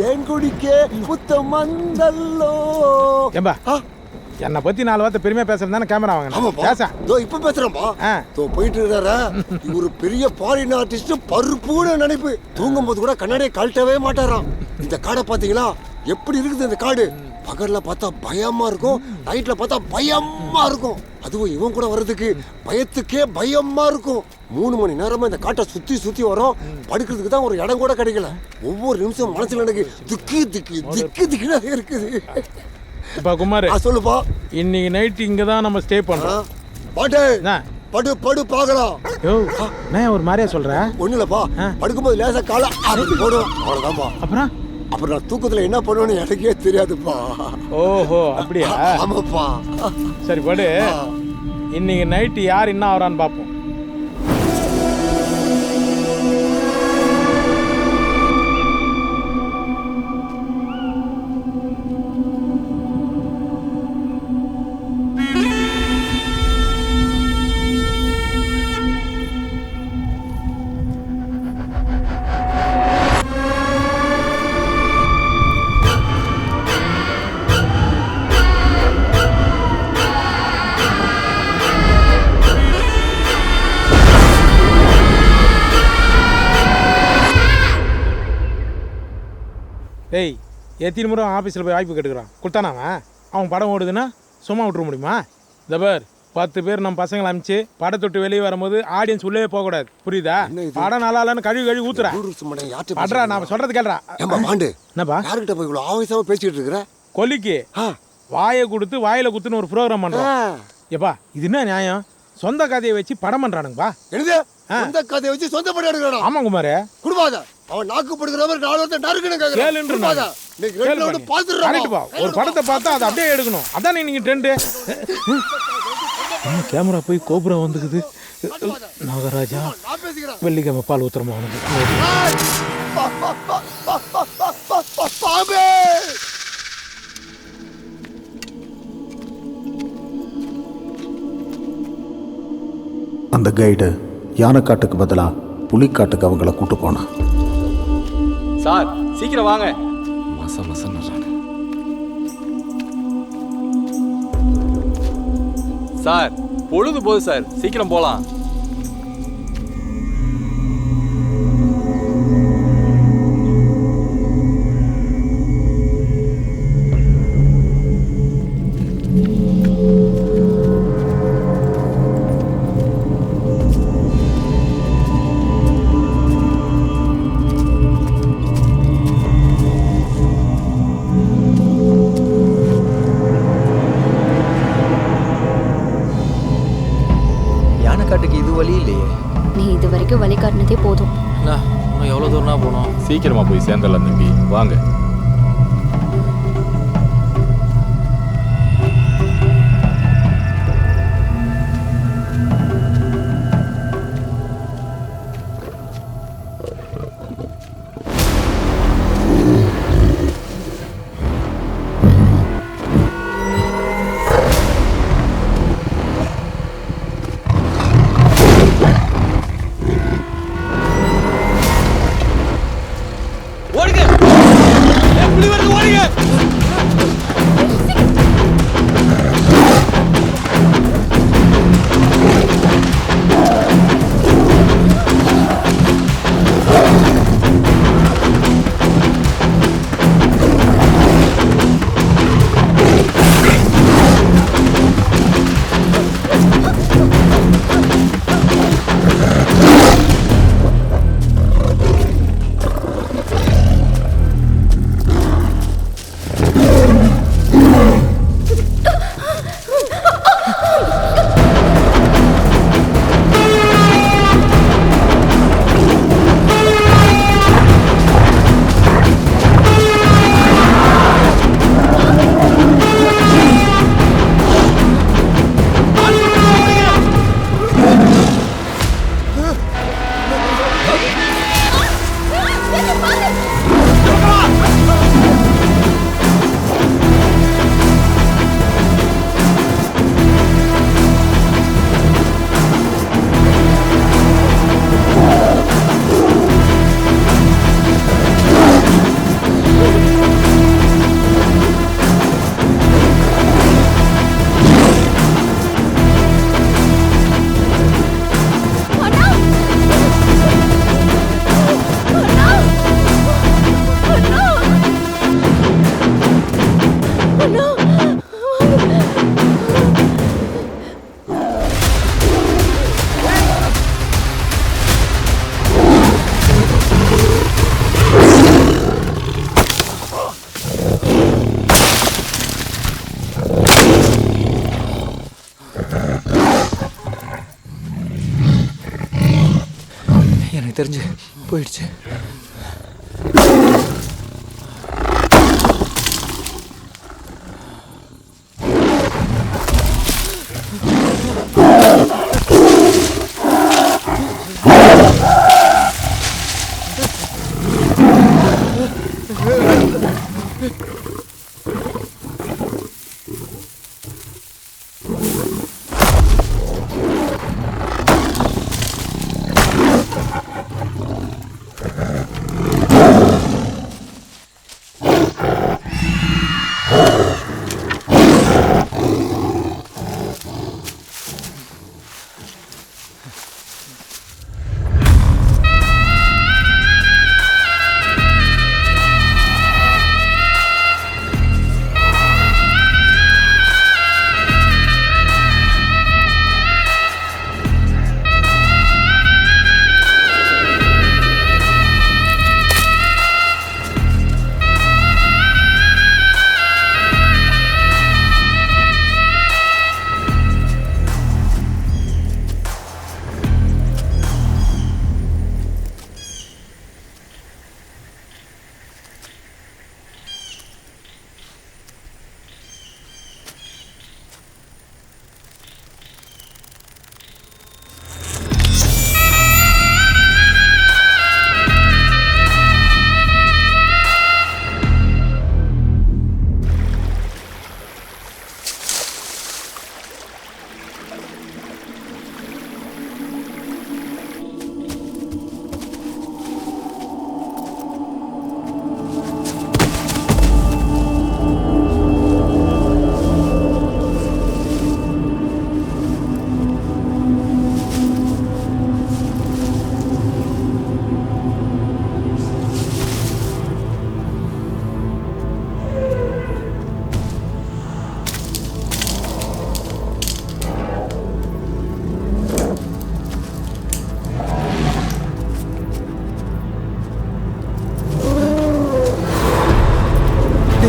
தேன் குடிக்க முத்தம் வந்தல்லோ. ஏம்பா, என்னை பத்தி 4 வார்த்தை பெருமையா பேசுறது தானே கேமரா வாங்க. பேச இப்ப பேசுறேன்பா. போயிட்டு இருக்காரா ஒரு பெரிய ஃபாரின் ஆர்டிஸ்ட், பருப்புன்னு நினைப்பு. தூங்கும் போது கூட கண்ணாடியை கழட்டவே மாட்டாராம். இந்த காடை பாத்தீங்களா எப்படி இருக்குது? இந்த காடு பகல்ல பார்த்தா பயமா இருக்கும், நைட்ல பார்த்தா பயமா இருக்கும். அதுவும் இவன் கூட வர்றதுக்கு பயத்துக்கே பயமா இருக்கும். 3 மணி நேரமா இந்த காட்டை சுத்தி சுத்தி வரும். படுக்கிறதுக்கு தான் ஒரு இடம் கூட கிடைக்கல. ஒவ்வொரு நிமிஷம் மனசுல எனக்கு திக்கு திக்கு திக்கு திக்குனாவே இருக்குது. இப்ப குமார் சொல்லுப்பா. இன்னைக்கு நைட் இங்க தான் நம்ம ஸ்டே பண்றோம். பாட்டு படு படு பாக்கலாம். நான் ஒரு மாதிரியா சொல்றேன். ஒண்ணு இல்லப்பா, படுக்கும்போது லேசா கால அப்படி போடுவோம், அவ்வளவுதான்ப்பா. அப்புறம் நான் தூக்கத்துல என்ன பண்ணுவேன்னு எனக்கே தெரியாதுப்பா. ஓஹோ, அப்படியா? ஆமாப்பா. சரி படு. இன்னைக்கு நைட்டு யார் என்ன ஆகிறான்னு பார்ப்போம். ஏய், எத்தனை முறை ஆஃபீஸில் போய் வாய்ப்பு கேட்டுக்கிறான், கொடுத்தானா அவன் படம் ஓடுதுன்னா சும்மா விட்டுற முடியுமா? தபர் 10 பேர் நம்ம பசங்களை அனுப்பிச்சு படத்தை விட்டு வெளியே வரும்போது ஆடியன்ஸ் உள்ளே போகக்கூடாது, புரியுதா? படம் நல்லா இல்லைன்னு கழுவி ஊத்துறேன். அட்ரா, நான் சொல்றது கேள்றா. என்னப்பா யார்கிட்ட போய் இவ்வளோ ஆவேசமா பேசிட்டு இருக்கிற? கொல்லிக்கு வாயை கொடுத்து வாயில குத்துன்னு ஒரு ப்ரோக்ராம் பண்றான். ஏப்பா இது என்ன நியாயம்? சொந்த கதையை வச்சு படம் பண்றானுங்கப்பா. என்னது சொந்த கதையை வச்சு சொந்த படம் எடுக்கறானா? ஆமா குமாரே. குடுவாத அவன் நாக்கு படுக்குற மாதிரி 4 வருஷம் நறுக்குன்னு கேக்குறான். கேளுன்றா. நீங்க ரெண்டு ரவுண்ட் பாத்துறறா. கரெக்ட் பா. ஒரு படத்தை பார்த்தா அதை அப்படியே எடுக்கணும். அதானே நீங்க ட்ரெண்ட். என்ன கேமரா போய் கோபுரம் வந்துக்குது. நாகராஜா வெள்ளிக்கிழமை பால் ஊத்துறமா அவனுக்கு. அந்த கைடு யானைக்காட்டுக்கு பதிலா புலிக்காட்டுக்கு அவங்கள கூட்டு போனான். சார் சீக்கிரம் வாங்க. மச மசன்னு சார், பொழுது போகுது சார், சீக்கிரம் போலாம். வரைக்கும் வழிகாட்டினதே போதும். இன்னும் எவ்வளோ தூரம்னா போகணும்? சீக்கிரமாக போய் சேர்ந்துடலாம் தம்பி, வாங்க. எனக்கு தெரிஞ்சு போயிடுச்சு.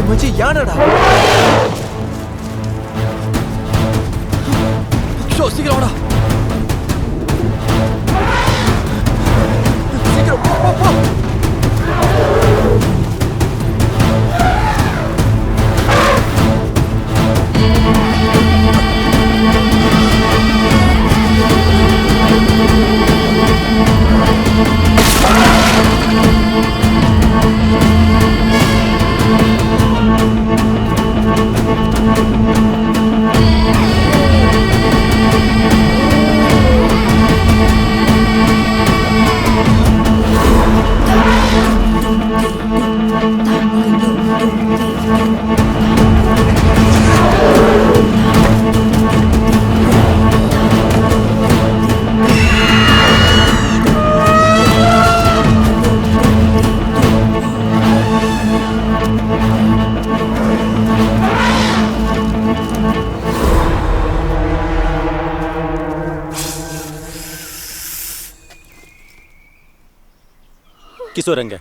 மச்சி யானடா? சீக்கிரம் வாடா. கிஷோர் எங்க?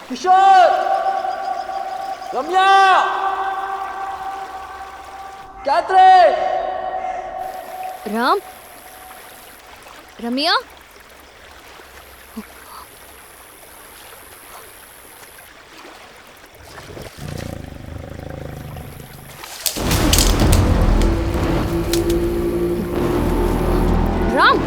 கிஷோர், ரம்யா, கேத்ரின், ராம், ரம்யா, ராம்,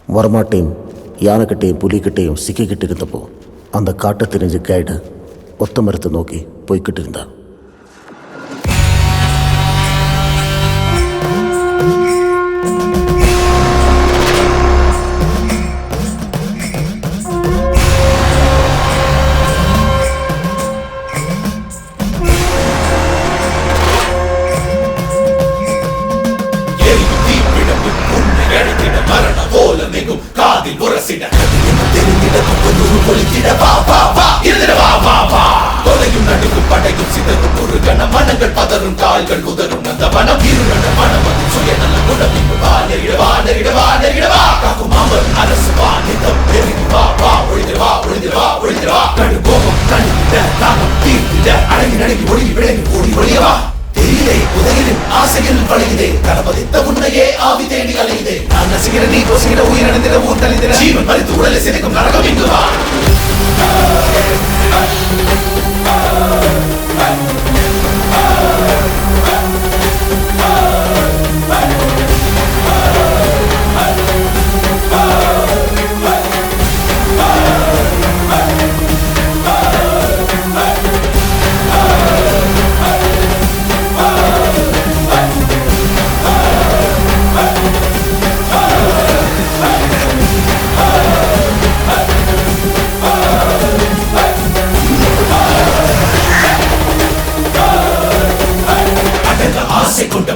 வரமாட்டேன் யானைக்கிட்டையும் புலிக்கிட்டையும் சிக்கிக்கிட்டு இருந்தப்போ அந்த காட்டை தெரிஞ்ச கைடு ஒத்த மரத்தை நோக்கி போய்கிட்டு இருந்தான். காதில் உரசிட தெரிந்திட பொலித்திட வா வா வா இருந்திட வா வா வா தொலையும் நடுக்கும் படையும் சிதறும் ஒரு கண மனங்கள் பதறும் கால்கள் உதறும் அந்த வனம் இருந்த மனம் அது சுயநல குணம் இங்கு வா நெருகிடவா நெருகிடவா நெருகிடவா காக்கும் மாமன் அரசு வா நிதம் நெருங்கி வா வா ஒழிந்திடவா ஒழிந்திடவா ஒழிந்திடவா கடு கோபம் கணித தாகம் தீர்த்திட அடங்கி நடுங்கி ஒழுகி விளங்கி ஓடி ஒழியவா தெரியலே உதகிரின் ஆசையில் வளையுதே தளபதித்த உன்னையே ஆவி தேடி அலையுதே நான் நசுகிற நீ கோசுகிற உயிரிழந்திட ஊர் தளிந்திட ஜீவன் மறித்து உடலை சிதைக்கும் நரகம் இங்குவா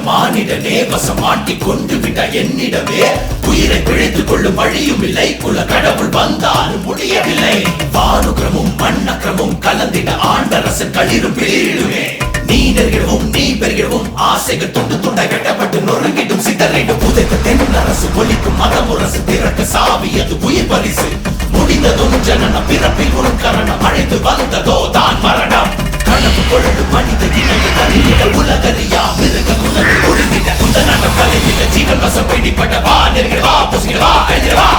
மானிடனே வசமாட்டி கொண்டு விட்ட என்னிடமே உயிரை பிழைத்துக் கொள்ளும் வழியும் இல்லை குல கடவுள் வந்தாலும் முடியவில்லை வானுக்கிரமும் மண்ணக்கிரமும் கலந்திட ஆண்டரசன் களிரும் பிளிருமே நீ நெருகிடவும் நீ பெருகிடவும் ஆசைகள் துண்டு துண்டை வெட்டப்பட்டு நொறுங்கிடும் சிதறிடும் புதைத்த தென் அரசு ஒலிக்கும் மதமுரசு திறக்க சாவி அது உயிர் பரிசு முடிந்ததும் ஜனன பிறப்பில் ஒரு கரணம் அழைத்து வந்ததோ தான் மரணம் கனவு பொழுது மனித இணைய தனியிட உலகறியா மிருக குணங்கள் ஒழுங்கிட குந்த நாட்டம் கலையிட ஜீவன் வசம் பிடிப்பட்ட வா நெருங்கிடவா பொசுகிடவா கழிஞ்சிடவா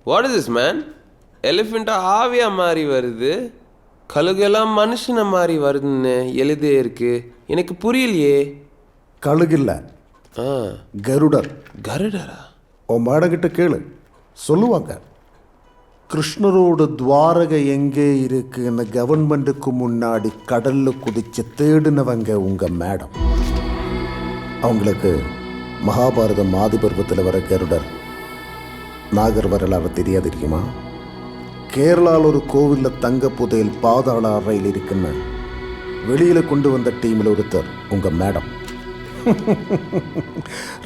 வாட் இஸ் திஸ் மேன்? எலிஃபெண்ட்டா ஆவியா மாறி வருது, கழுகெல்லாம் மனுஷனை மாறி வருதுன்னு எழுதே இருக்கு. எனக்கு புரியலையே. கழுகில்ல, கருடர். கருடரா? உன் மேடங்கிட்ட கேளு, சொல்லுவாங்க. கிருஷ்ணரோட துவாரகை எங்கே இருக்குன்னு கவர்மெண்ட்டுக்கு முன்னாடி கடல்ல குதிச்சு தேடினவங்க உங்க மேடம். அவங்களுக்கு மகாபாரதம் ஆதிபர்வத்தில் வர கருடர் நாகர் வரலாறு தெரியாது இருக்குமா? கேரளாவில் ஒரு கோவிலில் தங்க புதையல் பாதாள அறையில் இருக்குன்னு வெளியில் கொண்டு வந்த டீமில் ஒருத்தர் உங்க madam.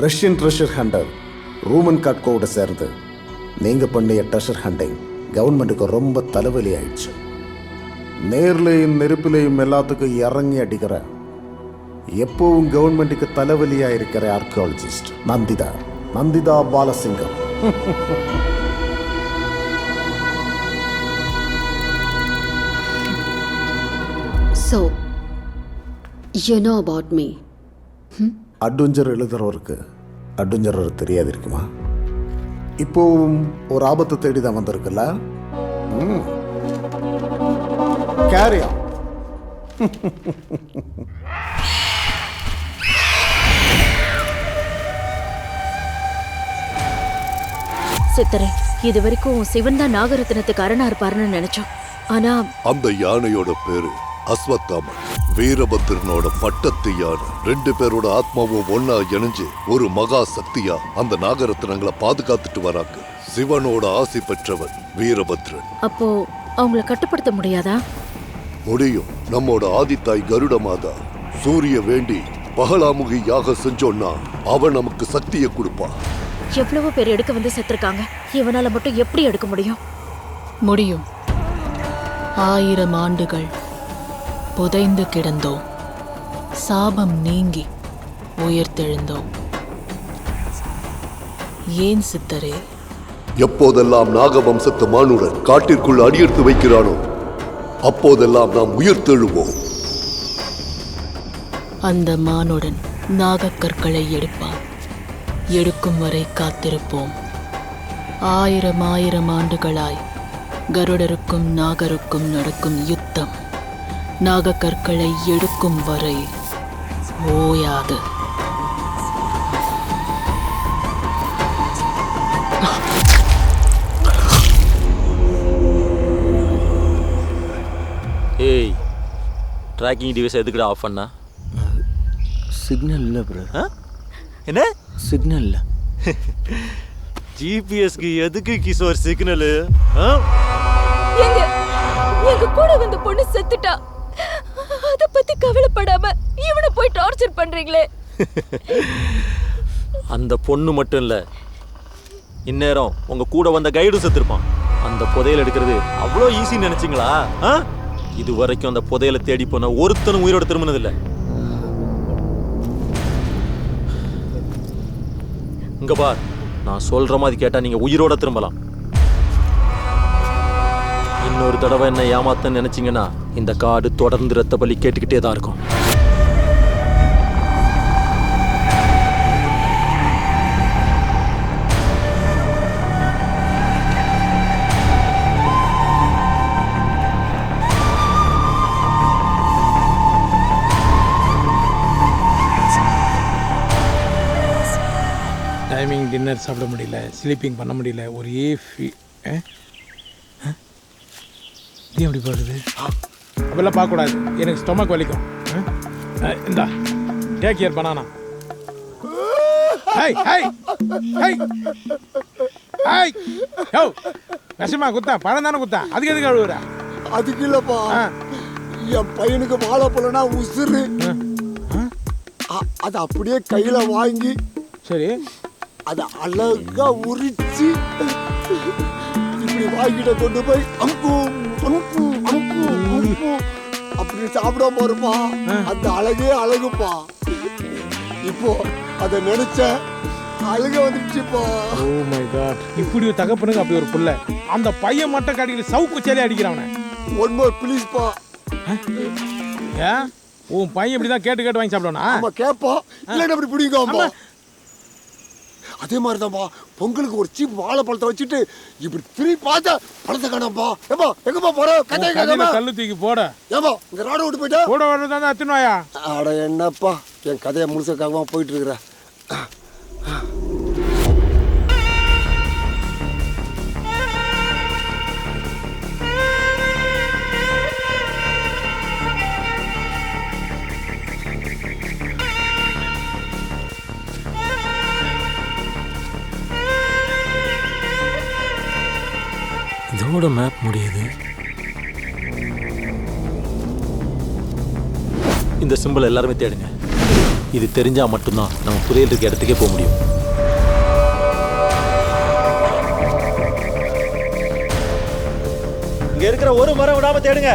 Russian treasure Hunter Ruman காட்கோவோட சேர்ந்து நீங்கள் பண்ணிய ட்ரெஷர் ஹண்டிங் கவர்மெண்ட்டுக்கு ரொம்ப தலைவலி ஆயிடுச்சு. நேர்லையும் நெருப்பிலையும் எல்லாத்துக்கும் இறங்கி அடிக்கிற எப்பவும் கவர்மெண்ட்டுக்கு தலைவலியாக இருக்கிற archaeologist Nandita Balasingam. So, you know about me. Adventure எழுதுறவருக்கு அட்வென்ச்சர் தெரியாது இருக்குமா? இப்போவும் ஒரு ஆபத்தை தேடி தான் வந்திருக்குல்ல. கேரியா சித்தரே, இது வரைக்கும் சிவன் தான் நாகரத்னத்துக்கு அரணா இருப்பாருன்னு நினைச்சோம். ஆனா அந்த யானையோட பேரு அஸ்வத்தாமன். வீரபத்ரனோட பட்டத்து யானை. 2 பேரோட ஆத்மாவும் ஒன்னா இணைஞ்சு ஒரு மகா சக்தியா அந்த நாகரத்னங்களை பாதுகாத்துட்டு வராங்க. சிவனோட ஆசி பெற்றவன் வீரபத்ரன். அப்போ அவங்கள கட்டுப்படுத்த முடியாதா? முடியும். நம்மோட ஆதித்தாய் கருட மாதா சூரிய வேண்டி பகலாமுகி யாக செஞ்சோன்னா அவன் நமக்கு சக்தியை கொடுப்பான். எவ்வளவு பேர் எடுக்க வந்து செத்துருக்காங்க, இவனால மட்டும் எப்படி எடுக்க முடியும்? முடியும். 1000 ஆண்டுகள் புதைந்து கிடந்தோம், சாபம் நீங்கி உயிர்த்தெழுந்தோம். ஏன் சித்தரே? எப்போதெல்லாம் நாகவம்சத்து மானுடன் காட்டிற்குள் அடியெடுத்து வைக்கிறானோ அப்போதெல்லாம் நாம் உயிர்த்தெழுவோம். அந்த மானுடன் நாகக்கற்களை எடுப்பான். எடுக்கும் வரை காத்திருப்போம். 1000 ஆண்டுகளாய் கருடருக்கும் நாகருக்கும் நடக்கும் யுத்தம் நாகக்கற்களை எடுக்கும் வரை ஓயாது. ஏய், ட்ராக்கிங் டிவைஸ் எதுக்குடா ஆஃப் பண்ணா? சிக்னல் இல்லை ப்ரோ. என்ன சிக்னல் இல்லை? ஜிபிஎஸ்க்கு எதுக்கு கிஷோர் சிக்னல்? எங்க கூட வந்த பொண்ணு செத்துட்டா. அத பத்தி கவலைப்படாம இவனை போய் டார்ச்சர் பண்றீங்களே. அந்த பொண்ணு மட்டும் இல்ல, இந்நேரம் உங்க கூட வந்த கைடும் செத்துருப்பான். அந்த புதையல் எடுக்கிறது அவ்வளோ ஈஸின்னு நினைச்சிங்களா? இது வரைக்கும் அந்த புதையலை தேடி போன ஒருத்தனும் உயிரோட திரும்பினதில்லை. இங்க பார், நான் சொல்ற மாதிரி கேட்டா நீங்க உயிரோட திரும்பலாம். இன்னொரு தடவை என்ன ஏமாத்த நினைச்சீங்கன்னா இந்த காடு தொடர்ந்து ரத்த பலி கேட்டுக்கிட்டே தான் இருக்கும். டைமிங் டின்னர் சாப்பிட முடியல, ஸ்லீப்பிங் பண்ண முடியல, ஒரே இது எப்படி போடுறது? அப்பெல்லாம் பார்க்கக்கூடாது, எனக்கு ஸ்டொமக் வலிக்கும். இந்தா take care banana. Hi hi hi hi yo, விஷமா குத்தா, பழம் தானே குத்தா, அதுக்கு எதுக்கு அழுவுற? அதுக்கு இல்லப்பா, என் பையனுக்கு வாழைப்பழம்னா உசுறு. அதை அப்படியே கையில வாங்கி சரி அதை அழகா உரிச்சு இப்படி வாங்கிட்ட கொண்டு போய் அம்பும் அம்பும் அம்பும் அம்பும் அப்படி சாப்பிட போறப்பா. அந்த அழகே அழகுப்பா. இப்போ அதை நினைச்ச அழுக வந்துடுச்சுப்பா. ஓ மை காட், இப்படி ஒரு தகப்பனுக்கு அப்படி ஒரு புள்ள. அந்த பையன் மட்டும் கடிக்கிற சவுக்கு சேலையை அடிக்கிறான். ஒன் மோர் ப்ளீஸ்ப்பா. ஏன் உன் பையன் இப்படி தான் கேட்டு கேட்டு வாங்கி சாப்பிடணும்? ஆமா கேட்போம், இல்லைன்னா அப்படி பிடிக்கும். அதே மாதிரிதான்ப்பா பொங்கலுக்கு ஒரு சீப் வாழைப்பழத்தை வச்சுட்டு இப்படி திரும்பி பார்த்தா பழத்தை காணாம்ப்பா. ஏப்பா எங்கப்பா போற? கதையை கேட்காம கல்லு தூக்கி போட. ஏப்பா இங்க ராட விட்டு போயிட்டா கூட வரதான் அத்துனாயா? அட என்னப்பா என் கதையை முழுசக்காகவா போயிட்டு இருக்கிற. இதோட மேப் முடியுது. இந்த சிம்பிள் எல்லாருமே தேடுங்க. இது தெரிஞ்சா மட்டும்தான் நம்ம புதையல் இருக்க இடத்துக்கே போக முடியும். இங்க இருக்கிற ஒரு மரம் விடாம தேடுங்க.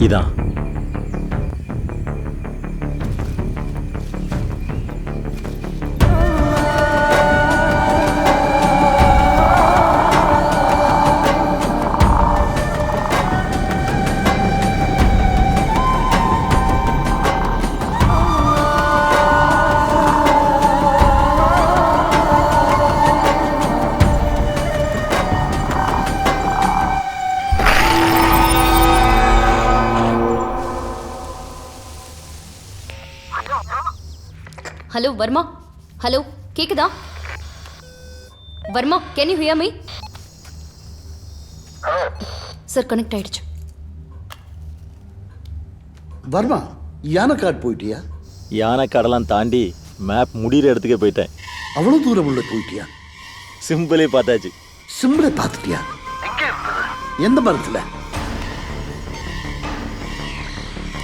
இதான் ஹலோ வர்மா, ஹலோ கேக்குதா? Varma, can you hear me? Sir connect ஆயிடுச்சு. வர்மா, யானைக்காடு போயிட்டியா? யானைக்காடெல்லாம் தாண்டி மேப் முடிகிற இடத்துக்கே போயிட்டேன். அவ்வளோ தூரம் உள்ள போயிட்டியா? சிம்பிளே பார்த்தாச்சு. சிம்பிளே பார்த்துட்டியா? எந்த மரத்தில்?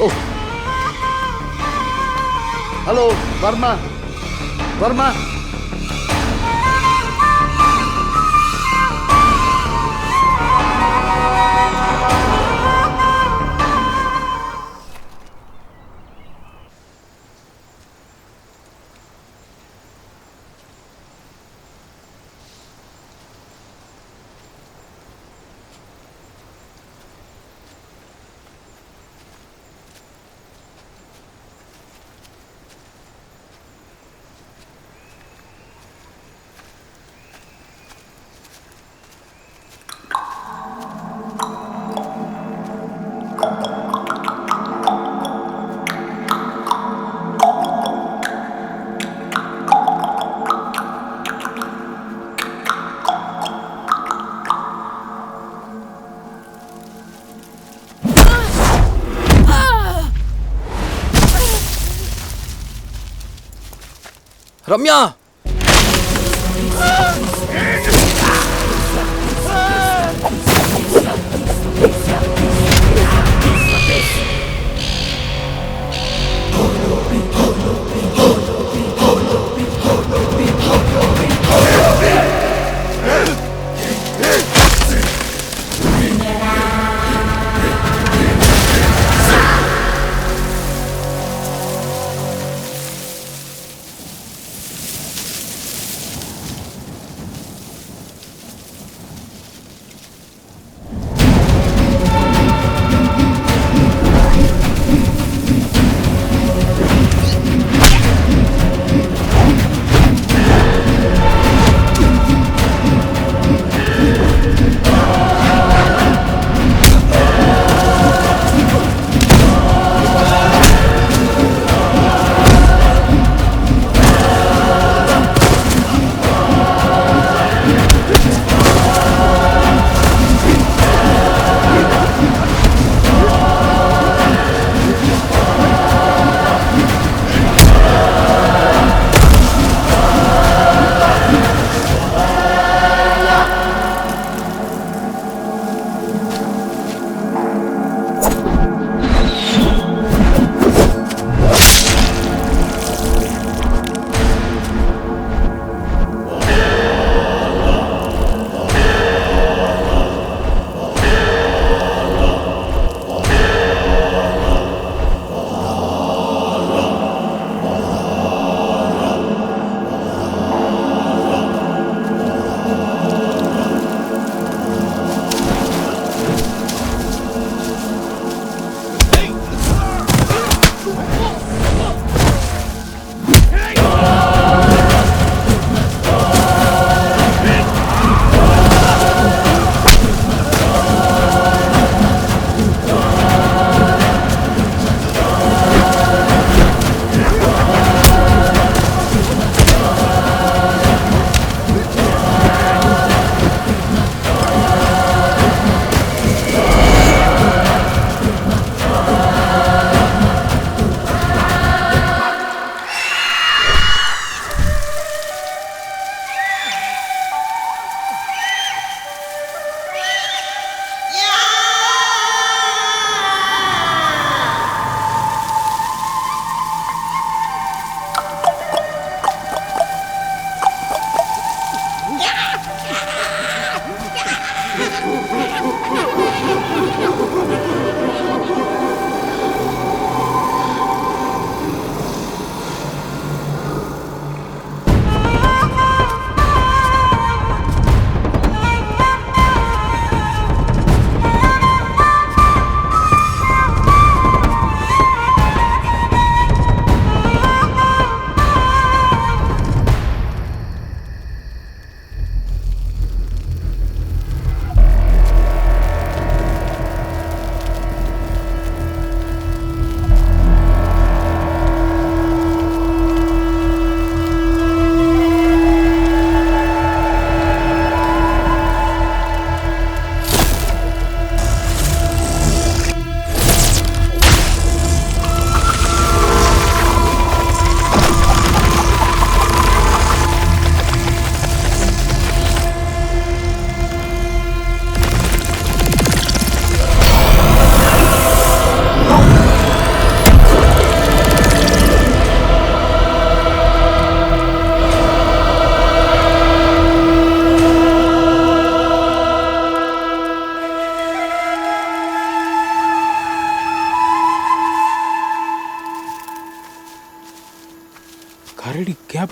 ஓ ஹலோ வர்மா, வர்மா ரம்யா,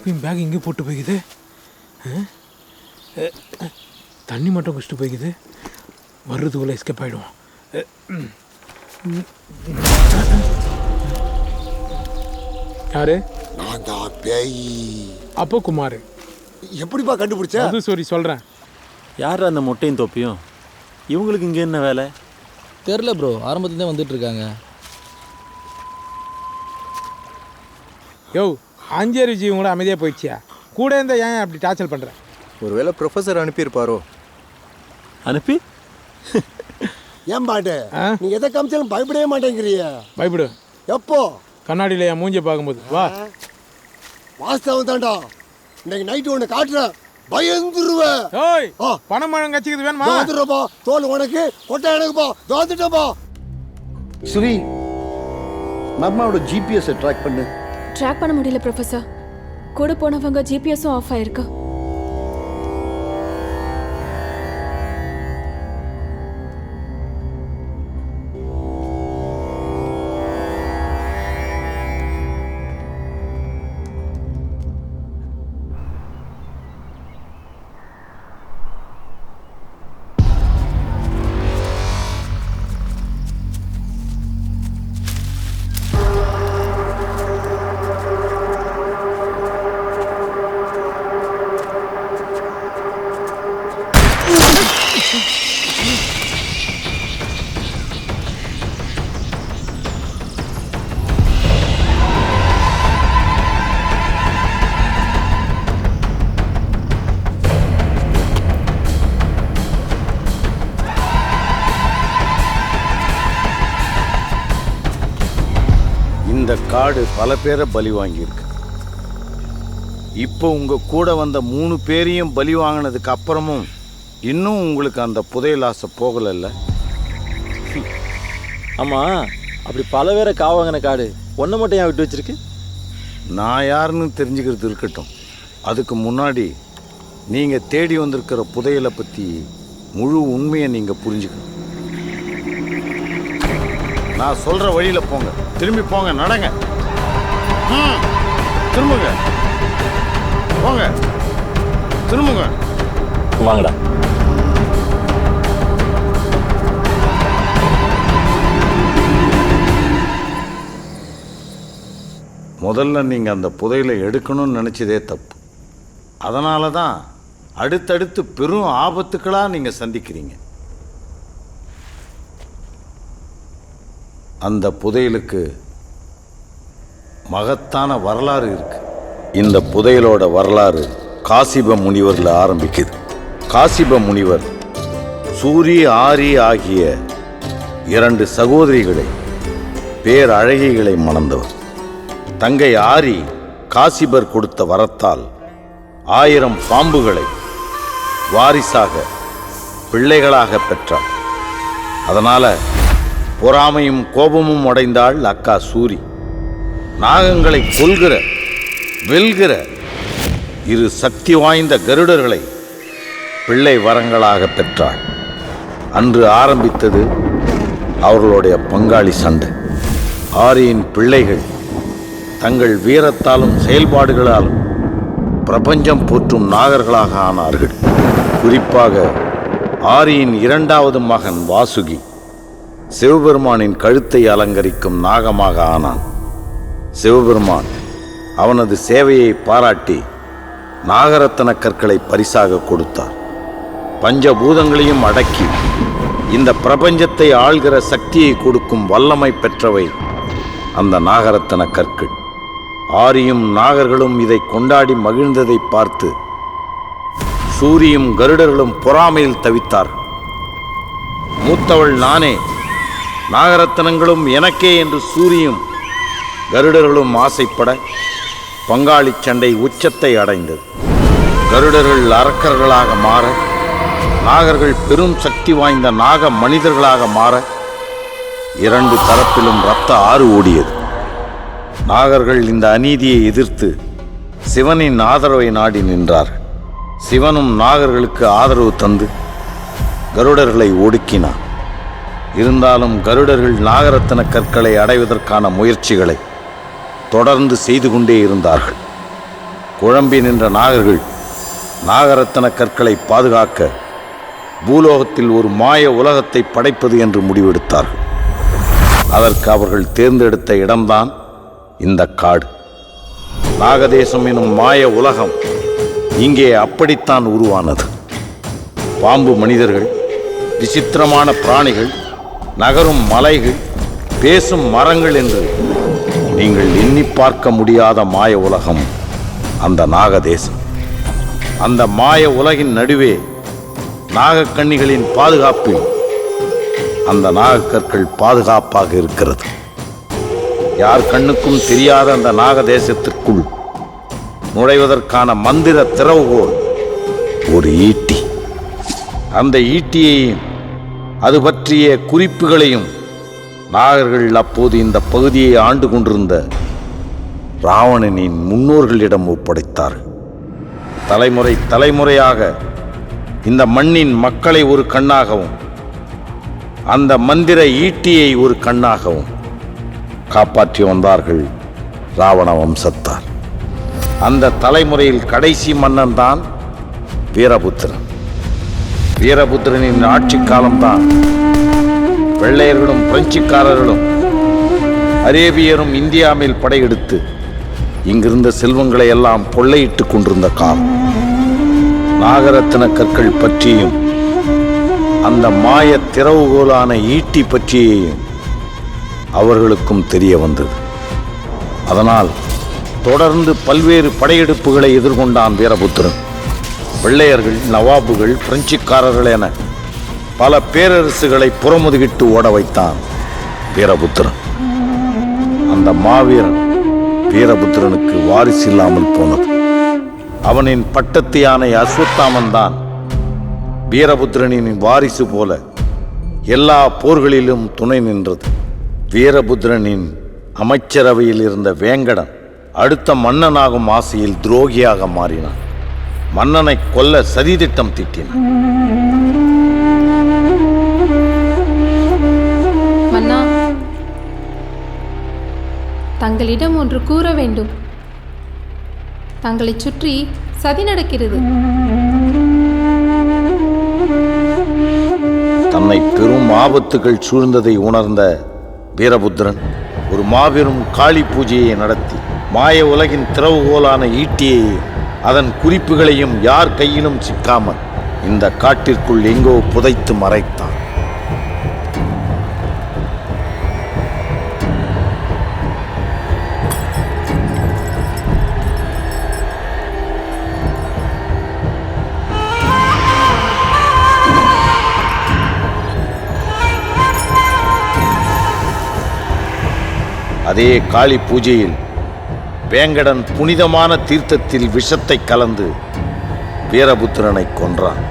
எப்பயும் பேக் இங்கே போட்டு போய்க்குது. தண்ணி மட்டும் குடிச்சிட்டு போய்க்குது. வர்றதுக்குள்ளே எஸ்கேப் ஆகிடுவோம். யாரு? நான் தான் பேய். அப்போ குமார். எப்படிப்பா கண்டுபிடிச்ச? அது சரி சொல்கிறேன். யார் அந்த மொட்டையும் தொப்பியும்? இவங்களுக்கு இங்கே என்ன வேலை? தெரில ப்ரோ, ஆரம்பத்துலேருந்தே வந்துட்டு இருக்காங்க. யோ, அஞ்சேரி ஜீவன் கூட அமைதியாக போயிடுச்சியா? கூட இருந்தால் ஏன் அப்படி டார்ச்சல் பண்ணுறேன்? ஒருவேளை ப்ரொஃபஸர் அனுப்பியிருப்பாரோ? அனுப்பி ஏன் பாட்டு நீ எதை காமிச்சாலும் பயப்படவே மாட்டேங்கிறிய. பயப்படு. எப்போ? கண்ணாடியில் என் மூஞ்சியை பார்க்கும்போது. வா. வாஸ்தவம் தாண்டா. இன்னைக்கு நைட்டு ஒன்று காட்டுறேன், பயந்துருவேன். ஓய், பணம் மழை கட்சிக்குது வேணுமா? தோத்துறப்பா, தோல் உனக்கு, கொட்டை எனக்குப்பா, தோத்துட்டப்பா. ஸ்ரீ, நம்மளோட ஜிபிஎஸ் ட்ராக் பண்ணு. ட்ராக் பண்ண முடியல ப்ரொஃபஸர். கூட போனவங்க ஜிபிஎஸும் ஆஃப் ஆயிருக்கு. இந்த காடு பல பேரை பலி வாங்கியிருக்கு. இப்போ உங்க கூட வந்த 3 பேரையும் பலி வாங்கினதுக்கு அப்புறமும் இன்னும் உங்களுக்கு அந்த புதையல் ஆசை போகலைல்ல? ஆமா, அப்படி பல பேரை காவாங்கின காடு ஒன்றை மட்டும் ஏன் விட்டு வச்சிருக்கு? நான் யாருன்னு தெரிஞ்சுக்கிறது இருக்கட்டும். அதுக்கு முன்னாடி நீங்க தேடி வந்திருக்கிற புதையலை பத்தி முழு உண்மையை நீங்க புரிஞ்சுக்கணும். நான் சொல்ற வழியில போங்க. திரும்பி போங்க, நடங்க. திரும்புங்க, போங்க, திரும்புங்க. வாங்கடா. முதல்ல நீங்க அந்த புதையலை எடுக்கணும்னு நினைச்சதே தப்பு. அதனால தான் அடுத்தடுத்து பெரும் ஆபத்துக்களா நீங்க சந்திக்கிறீங்க. அந்த புதையலுக்கு மகத்தான வரலாறு இருக்கு. இந்த புதையலோட வரலாறு காசிப முனிவரில் ஆரம்பிக்குது. காசிப முனிவர் சூரி ஆரி ஆகிய 2 சகோதரிகளை, பேரழகிகளை மணந்தவர். தங்கை ஆரி காசிபர் கொடுத்த வரத்தால் 1000 பாம்புகளை வாரிசாக பிள்ளைகளாக பெற்றார். அதனால பொறாமையும் கோபமும் அடைந்தாள் அக்கா சூரி. நாகங்களை கொல்கிற, வெல்கிற 2 சக்தி வாய்ந்த கருடர்களை பிள்ளை வரங்களாக பெற்றாள். அன்று ஆரம்பித்தது அவர்களுடைய பங்காளி சண்டை. ஆரியின் பிள்ளைகள் தங்கள் வீரத்தாலும் செயல்பாடுகளாலும் பிரபஞ்சம் போற்றும் நாகர்களாக ஆனார்கள். குறிப்பாக ஆரியின் 2வது மகன் வாசுகி சிவபெருமானின் கழுத்தை அலங்கரிக்கும் நாகமாக ஆனான். சிவபெருமான் அவனது சேவையை பாராட்டி நாகரத்தன கற்களை பரிசாக கொடுத்தார். பஞ்சபூதங்களையும் அடக்கி இந்த பிரபஞ்சத்தை ஆள்கிற சக்தியை கொடுக்கும் வல்லமை பெற்றவை அந்த நாகரத்தன கற்கள். ஆரியும் நாகர்களும் இதை கொண்டாடி மகிழ்ந்ததை பார்த்து சூரியும் கருடர்களும் பொறாமையில் தவித்தார்கள். மூத்தவள் நானே, நாகரத்தனங்களும் எனக்கே என்று சூரியும் கருடர்களும் ஆசைப்பட பங்காளி சண்டை உச்சத்தை அடைந்தது. கருடர்கள் அரக்கர்களாக மாற, நாகர்கள் பெரும் சக்தி வாய்ந்த நாக மனிதர்களாக மாற 2 தரப்பிலும் இரத்த ஆறு ஓடியது. நாகர்கள் இந்த அநீதியை எதிர்த்து சிவனின் ஆதரவை நாடி நின்றார்கள். சிவனும் நாகர்களுக்கு ஆதரவு தந்து கருடர்களை ஒடுக்கினார். இருந்தாலும் கருடர்கள் நாகரத்தன கற்களை அடைவதற்கான முயற்சிகளை தொடர்ந்து செய்து கொண்டே இருந்தார்கள். குழம்பி நின்ற நாகர்கள் நாகரத்ன கற்களை பாதுகாக்க பூலோகத்தில் ஒரு மாய உலகத்தை படைப்பது என்று முடிவெடுத்தார்கள். அதற்கு அவர்கள் தேர்ந்தெடுத்த இடம்தான் இந்த காடு. நாகதேசம் எனும் மாய உலகம் இங்கே அப்படித்தான் உருவானது. பாம்பு மனிதர்கள், விசித்திரமான பிராணிகள், நகரும் மலைகள், பேசும் மரங்கள் என்று நீங்கள் எண்ணி பார்க்க முடியாத மாய உலகம் அந்த நாகதேசம். அந்த மாய உலகின் நடுவே நாகக்கண்ணிகளின் பாதுகாப்பில் அந்த நாகக்கற்கள் பாதுகாப்பாக இருக்கிறது. யார் கண்ணுக்கும் தெரியாத அந்த நாகதேசத்திற்குள் நுழைவதற்கான மந்திர திறவுகோல் ஒரு ஈட்டி. அந்த ஈட்டியையும் அது பற்றிய குறிப்புகளையும் நாகர்கள் அப்போது இந்த பகுதியை ஆண்டு கொண்டிருந்த ராவணனின் முன்னோர்களிடம் ஒப்படைத்தார்கள். தலைமுறை தலைமுறையாக இந்த மண்ணின் மக்களை ஒரு கண்ணாகவும் அந்த மந்திர ஈட்டியை ஒரு கண்ணாகவும் காப்பாற்றி வந்தார்கள் ராவண வம்சத்தார். அந்த தலைமுறையில் கடைசி மன்னன் தான் வீரபுத்திரன். வீரபுத்திரனின் ஆட்சி காலம்தான் வெள்ளையர்களும் பிரெஞ்சுக்காரர்களும் அரேபியரும் இந்தியா மேல் படையெடுத்து இங்கிருந்த செல்வங்களை எல்லாம் கொள்ளையிட்டு கொண்டிருந்த காலம். நாகரத்ன கற்கள் பற்றியும் அந்த மாய திறவுகோலான ஈட்டி பற்றியும் அவர்களுக்கும் தெரிய வந்தது. அதனால் தொடர்ந்து பல்வேறு படையெடுப்புகளை எதிர்கொண்டான் வீரபுத்திரன். வெள்ளையர்கள், நவாபுகள், பிரெஞ்சுக்காரர்கள் என பல பேரரசுகளை புறமுதுகிட்டு ஓட வைத்தான் வீரபுத்திரன். அந்த மாவீரன் வீரபுத்திரனுக்கு வாரிசு இல்லாமல் போனது. அவனின் பட்டத்து யானை அஸ்வத்தாமன் தான் வீரபுத்திரனின் வாரிசு போல எல்லா போர்களிலும் துணை நின்றது. வீரபுத்திரனின் அமைச்சரவையில் இருந்த வேங்கடன் அடுத்த மன்னனாகும் ஆசையில் துரோகியாக மாறினான். மன்னனை கொல்ல சதித்திட்டம் தீட்டினான். மன்னா, தங்களிடம் ஒன்று கூற வேண்டும். தங்களை சுற்றி சதி நடக்கிறது. தன்னை பெரும் ஆபத்துகள் சூழ்ந்ததை உணர்ந்த வீரபுத்திரன் ஒரு மாபெரும் காளி பூஜையை நடத்தி மாய உலகின் திறவுகோலான ஈட்டியையும் அதன் குறிப்புகளையும் யார் கையிலும் சிக்காமல் இந்த காட்டிற்குள் எங்கோ புதைத்து மறைத்தான். அதே காளி பூஜையில் வேங்கடன் புனிதமான தீர்த்தத்தில் விஷத்தை கலந்து வீரபுத்திரனை கொன்றான்.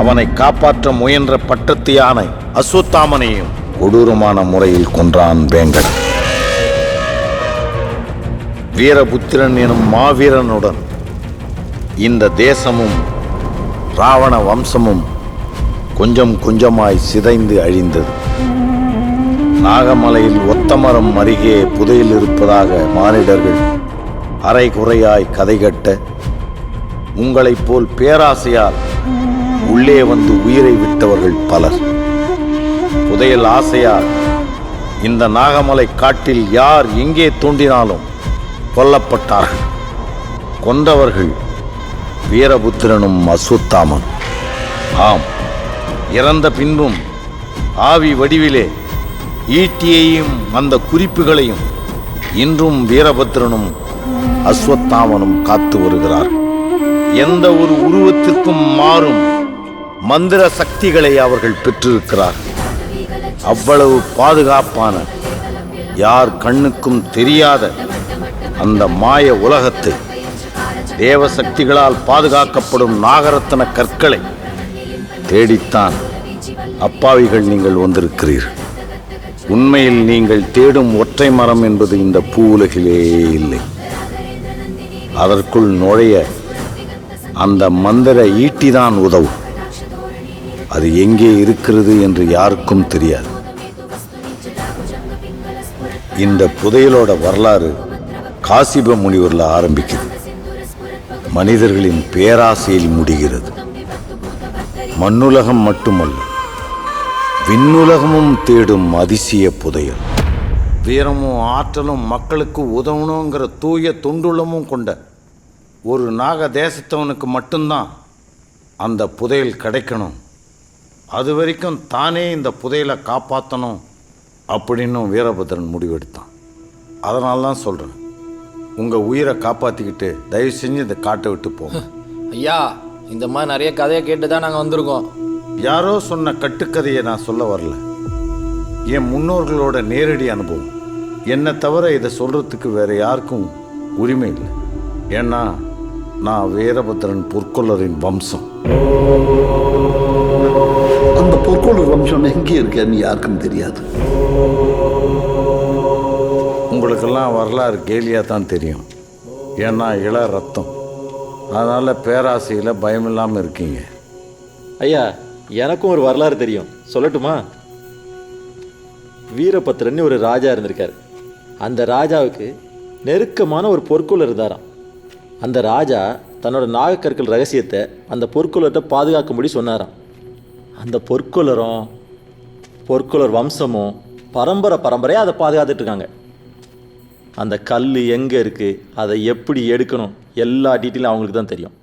அவனை காப்பாற்ற முயன்ற பட்டத்து யானை அஸ்வத்தாமனையும் கொடூரமான முறையில் கொன்றான் வேங்கடன். வீரபுத்திரன் எனும் மாவீரனுடன் இந்த தேசமும் ராவண வம்சமும் கொஞ்சம் கொஞ்சமாய் சிதைந்து அழிந்தது. நாகமலையில் ஒத்தமரம் அருகே புதையில் இருப்பதாக மானிடர்கள் அரை குறையாய் கதை கட்ட, உங்களைப் போல் பேராசையால் உள்ளே வந்து உயிரை விட்டவர்கள் பலர். புதையல் ஆசையால் இந்த நாகமலை காட்டில் யார் எங்கே தோண்டினாலும் கொல்லப்பட்டார்கள். கொன்றவர்கள் வீரபுத்திரனும் அஸ்வத்தாமன். ஆம், இறந்த பின்பும் ஆவி வடிவிலே ஈட்டியையும் அந்த குறிப்புகளையும் இன்றும் வீரபத்திரனும் அஸ்வத்தாமனும் காத்து வருகிறார். எந்த ஒரு உருவத்திற்கும் மாறும் மந்திர சக்திகளை அவர்கள் பெற்றிருக்கிறார். அவ்வளவு பாதுகாப்பான யார் கண்ணுக்கும் தெரியாத அந்த மாய உலகத்தை, தேவசக்திகளால் பாதுகாக்கப்படும் நாகரத்ன கற்களை தேடித்தான் அப்பாவிகள் நீங்கள் வந்திருக்கிறீர்கள். உண்மையில் நீங்கள் தேடும் ஒற்றை மரம் என்பது இந்த பூ உலகிலே இல்லை. அதற்குள் நுழைய அந்த மந்திர ஈட்டிதான் உதவும். அது எங்கே இருக்கிறது என்று யாருக்கும் தெரியாது. இந்த புதையலோட வரலாறு காசிப முனிவரில் ஆரம்பிக்குது. மனிதர்களின் பேராசையில் முடிகிறது. மண்ணுலகம் மட்டுமல்ல, விண்ணுலகமும் தேடும் அதிசய புதையல். வீரமும் ஆற்றலும் மக்களுக்கு உதவணுங்கிற தூய தொண்டுள்ளமும் கொண்ட ஒரு நாக தேசத்தவனுக்கு மட்டும்தான் அந்த புதையல் கிடைக்கணும். அது வரைக்கும் தானே இந்த புதையலை காப்பாற்றணும் அப்படின்னு வீரபத்ரன் முடிவெடுத்தான். அதனால தான் சொல்கிறேன், உங்கள் உயிரை காப்பாற்றிக்கிட்டு தயவு செஞ்சு இந்த காட்டை விட்டு போங்க. ஐயா, இந்த மாதிரி நிறைய கதையை கேட்டு தான் நாங்கள் வந்திருக்கோம். யாரோ சொன்ன கட்டுக்கதையை நான் சொல்ல வரல. என் முன்னோர்களோட நேரடி அனுபவம். என்னை தவிர இதை சொல்கிறதுக்கு வேற யாருக்கும் உரிமை இல்லை. ஏன்னா நான் வீரபத்ரன் பொற்கொள்ளரின் வம்சம். அந்த பொற்கொள்ளர் வம்சம் எங்கே இருக்கேன்னு யாருக்கும் தெரியாது. உங்களுக்கெல்லாம் வரலாறு கேலியாக தான் தெரியும். ஏன்னா இள ரத்தம். அதனால் பேராசையில் பயமில்லாமல் இருக்கீங்க. ஐயா, எனக்கும் ஒரு வரலாறு தெரியும், சொல்லட்டுமா? வீரபத்ரன் ஒரு ராஜா இருந்திருக்காரு. அந்த ராஜாவுக்கு நெருக்கமான ஒரு பொற்கொள்ளர் இருந்தாராம். அந்த ராஜா தன்னோட நாகக்கற்கள் ரகசியத்தை அந்த பொற்கொள்ளர்கிட்ட பாதுகாக்கும்படி சொன்னாராம். அந்த பொற்கொள்ளர் வம்சமும் பரம்பரையாக அதை பாதுகாத்துட்டு இருக்காங்க. அந்த கல் எங்கே இருக்குது, அதை எப்படி எடுக்கணும், எல்லா டீட்டெயிலும் அவங்களுக்கு தான் தெரியும்.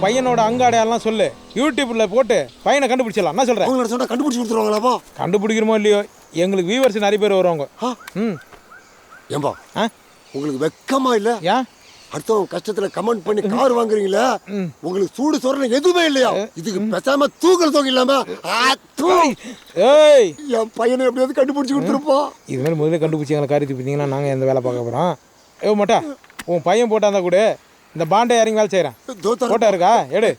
பையனோட அங்காடையெல்லாம் சொல்லு, யூடியூப்ல போட்டு பையனை கண்டுபிடிச்சிடலாம். என்ன சொல்றேன்? உங்களோட சொன்னா கண்டுபிடிச்சு கொடுத்துருவாங்களாப்பா? கண்டுபிடிக்கிறோமோ இல்லையோ, எங்களுக்கு வியூவர்ஸ் நிறைய பேர் வருவாங்க. ஏம்பா, உங்களுக்கு வெக்கமா இல்ல? ஏன் அடுத்தவங்க கஷ்டத்துல கமெண்ட் பண்ணி கார் வாங்குறீங்களா? உங்களுக்கு சூடு சொரணை எதுவுமே இல்லையா? இதுக்கு பேசாம தூக்கல் தொகை இல்லாம என் பையனை எப்படியாவது கண்டுபிடிச்சு கொடுத்துருப்பா. இது மாதிரி முதல்ல கண்டுபிடிச்சி எங்களை காரியத்து பார்த்தீங்கன்னா நாங்கள் எந்த வேலை பார்க்க போகிறோம். மாட்டா உன் பையன் போட்டா கூட இந்த பாண்டை இறங்கி வேலை செய்கிறேன். போட்டா இருக்கா? எடு.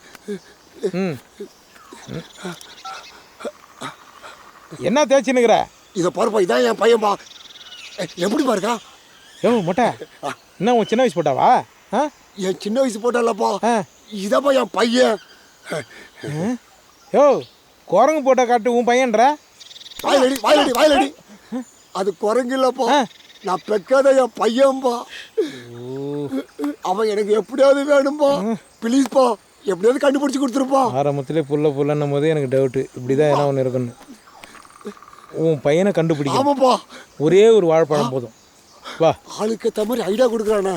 என்ன தேய்ச்சின்னுக்கிற? இதை பாருப்பா, இதான் என் பையன்பா. எப்படி பாருக்கா? மொட்டை என்ன உன் சின்ன வயசு போட்டாவா? என் சின்ன வயசு போட்டாலப்பா, இதாப்பா என் பையன். குரங்கு போட்டா காட்டு உன் பையன்ற. வாயிலடி வாயிலடி வாயிலடி. அது குரங்கு இல்லப்பா, நான் பெக்காத என் பையன்பா. அவன் எனக்கு எப்படியாவது வேணும்பா. ப்ளீஸ்ப்பா, எப்படியாவது கண்டுபிடிச்சு கொடுத்துருப்போம். ஆரம்பத்திலே புல்லன்னும் போதே எனக்கு டவுட்டு இப்படி தான் ஏன்னா ஒன்று இருக்குன்னு. உன் பையனை கண்டுபிடிக்க ஆமாப்பா, ஒரே ஒரு வாழைப்பழம் போதும். வா, ஆளுக்கு ஏற்ற மாதிரி ஐடியா கொடுக்குறானே.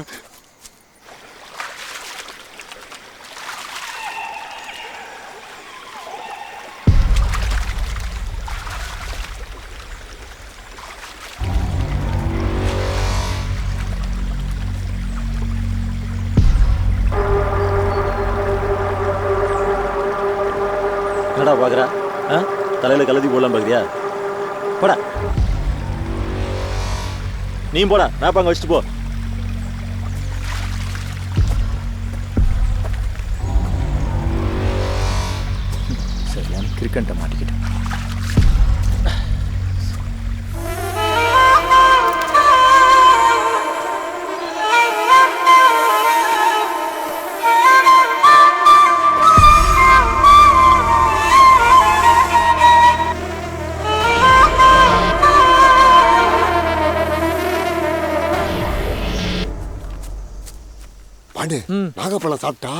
என்னடா பார்க்குற? தலையில் கலதி போடலாம் பார்க்குறியா? போடா, நீ போடா, மேப் அங்கே வச்சுட்டு போ. சரியான கிரிக்கெட்டை மாட்டிக்கிட்டேன். நாகப்பழம் சாப்பிட்டா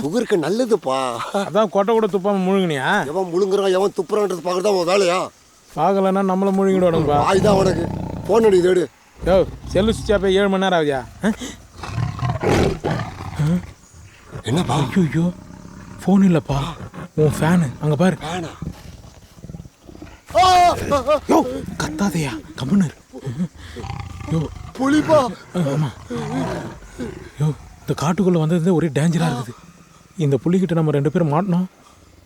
சுகருக்கு நல்லதுப்பா. அதான் கொட்டை கூட துப்பாம முழுங்கினியா? எவன் முழுங்குறான் எவன் துப்புறான்றது பார்க்கறதா உன் வேலையா? பார்க்கலன்னா நம்மள முழுங்கிடுவானுப்பா. ஆயுதான் உனக்கு போன் அடி தேடு. யோ, செல்லு சுவிட்ச் ஆஃப் 7 மணி நேரம் ஆகுதியா? என்னப்பா? ஐயோ, ஃபோன் இல்லப்பா, உன் ஃபேனு அங்க பாரு. யோ, கத்தாதையா, கம்முன்னு. யோ, புலிப்பா. ஆமா. யோ, இந்த காட்டுக்குள்ளே வந்தது ஒரே டேஞ்சராக இருக்குது. இந்த புலிகிட்ட நம்ம 2 பேரும் மாட்டினோம்,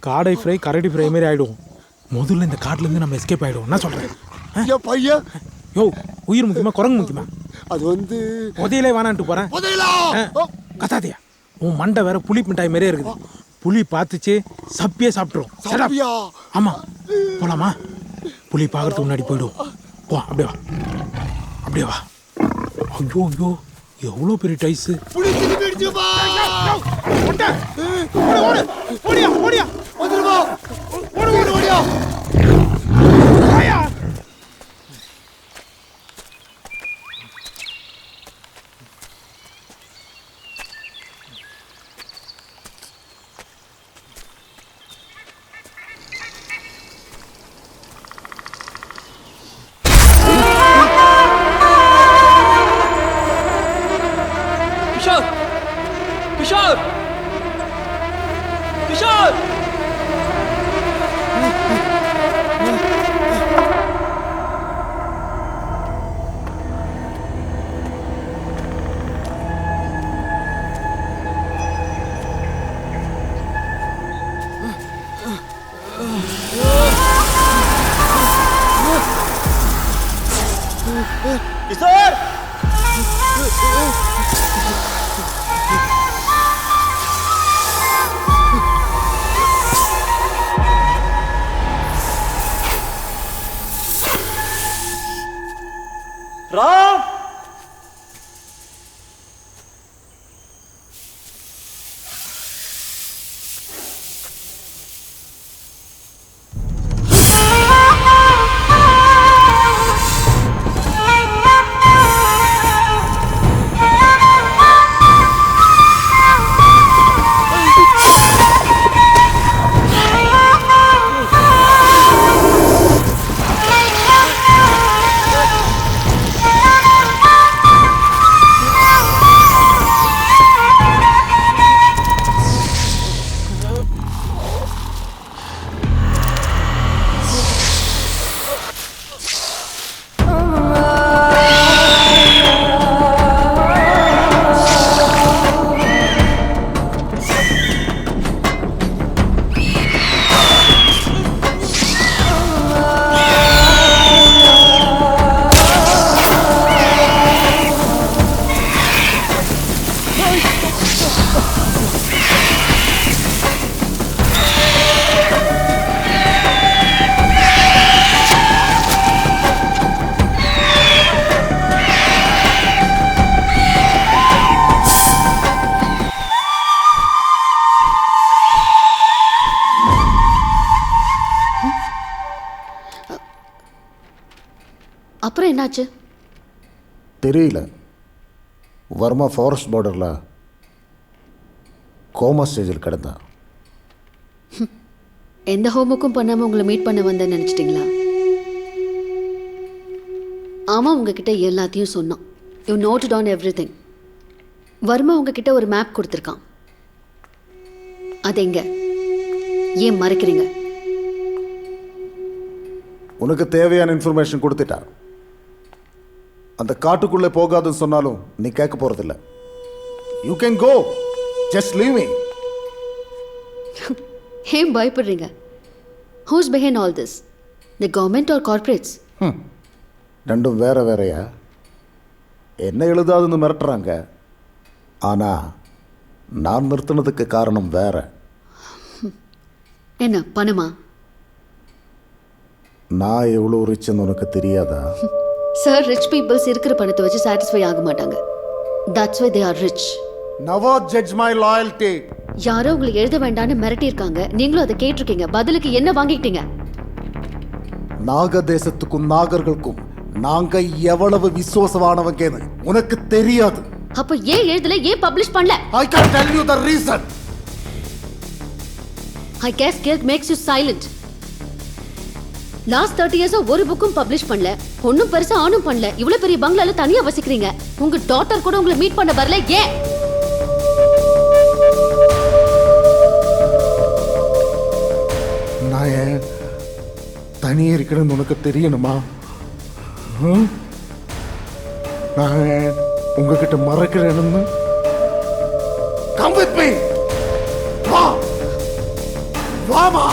காடை ஃப்ரை கரடி ஃப்ரை மாரி ஆகிடுவோம். முதல்ல இந்த காட்டிலேருந்து நம்ம எஸ்கேப் ஆகிடுவோம். என்ன சொல்கிறேன் பையன்? யோ, உயிர் முக்கியமா குரங்கு முக்கியமா? அது வந்து புதையிலே வேணான்ட்டு போகிறேன். கத்தாதையா, உன் மண்டை வேற புளி மிட்டாய் மாரியே இருக்குது. புலி பார்த்துச்சு சப்பியே சாப்பிட்ருவோம். ஆமாம், போகலாமா? புலி பார்க்கறதுக்கு முன்னாடி போயிடுவோம். போ, அப்படியே வா, அப்படியே வா. ஐயோ ஐயோ, எவ்வளோ பெரிய டைஸு. கிஷோர், கிஷோர், கிஷோர், ராம், அப்புறம் என்னாச்சு? தெரியல. வர்மா ஃபாரஸ்ட் பார்டரில் கோமா ஸ்டேஜில் கிடந்தான். எந்த ஹோம்ஒர்க்கும் பண்ணாமல் உங்களை மீட் பண்ண வந்தேன்னு நினச்சிட்டிங்களா? ஆமாம், உங்ககிட்ட எல்லாத்தையும் சொன்னான். You noted on everything. Varma உங்ககிட்ட ஒரு மேப் கொடுத்துருக்கான். அது எங்க? ஏன் மறைக்கிறீங்க? உனக்கு தேவையான இன்ஃபர்மேஷன் கொடுத்துட்டா. அந்த காட்டுக்குள்ளே போகாதுன்னு சொன்னாலும் நீ கேட்க போறதில்ல. You can go, just leave me. ஏன் பயப்படுறீங்க? Who's behind all this? The government or corporates? ரெண்டும் வேற வேறையா? என்ன எழுதாதுன்னு மிரட்டுறாங்க. ஆனால் நான் நிறுத்தினதுக்கு காரணம் வேற. என்ன பணமா? நான் எவ்வளோ ரிச்ன்னு உனக்கு தெரியாதா? சார், ரிச் பீப்புள்ஸ் இருக்கிற பணத்தை வச்சு சாட்டிஸ்ஃபை ஆக மாட்டாங்க. That's why they are rich. Never judge my loyalty. யாரோ உங்களை எழுத வேண்டாம்னு மிரட்டி இருக்காங்க. நீங்களும் அதை கேட்டிருக்கீங்க. பதிலுக்கு என்ன வாங்கிட்டீங்க? நாக தேசத்துக்கும் நாகர்களுக்கும் நாங்க எவ்வளவு விசுவாசமானவங்கன்னு உனக்கு தெரியாது. அப்ப ஏன் எழுதல? ஏன் பப்ளிஷ் பண்ணல? I can tell you the reason. I guess guilt makes you silent. Last 30 இயர்ஸா ஒரு புக்கும் பப்ளிஷ் பண்ணல. ஒன்னும் பெருசா ஆனும் பண்ணல. இவ்வளவு பெரிய பங்களால தனியா வசிக்கிறீங்க. உங்க டாட்டர் கூட உங்களை மீட் பண்ண வரல. ஏன்? நான் ஏன் தனியே இருக்கிறேன்னு உனக்கு தெரியணுமா? நான் உங்ககிட்ட மறக்கிறேன்னு? Come with me. வா வாமா.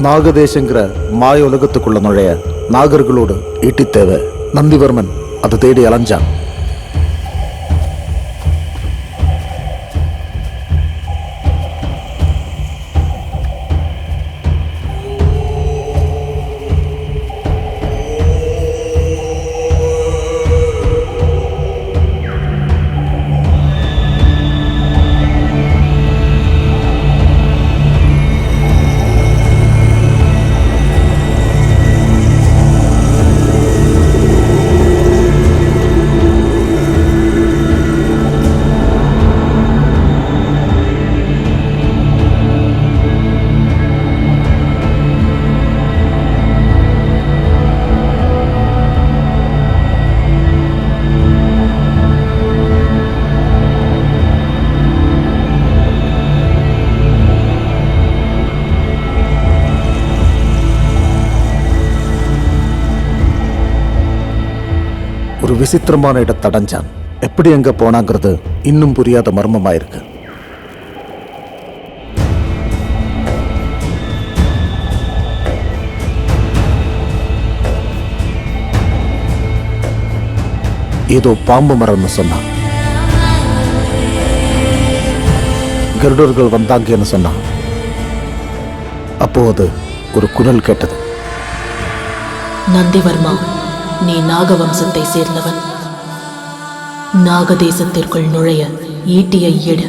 நாகதேசங்கிற மாய உலகத்துக்குள்ள நுழைய நாகர்களோடு ஈட்டி தேவை. நந்திவர்மன் அதை தேடி அலைஞ்சான். ஒரு விசித்திரமான இடத்தை அடைஞ்சான். எப்படி எங்க போனாங்கிறது இன்னும் புரியாத மர்மமாயிருக்கு. ஏதோ பாம்பு மரம்னு சொன்னான். கருடர்கள் வந்தாங்கன்னு சொன்னான். அப்போ அது ஒரு குரல் கேட்டது. நந்திவர்மா, நீ நாகவம்சத்தை சேர்ந்தவன். நாகதேசத்திற்குள் நுழைய ஈட்டியை எடு.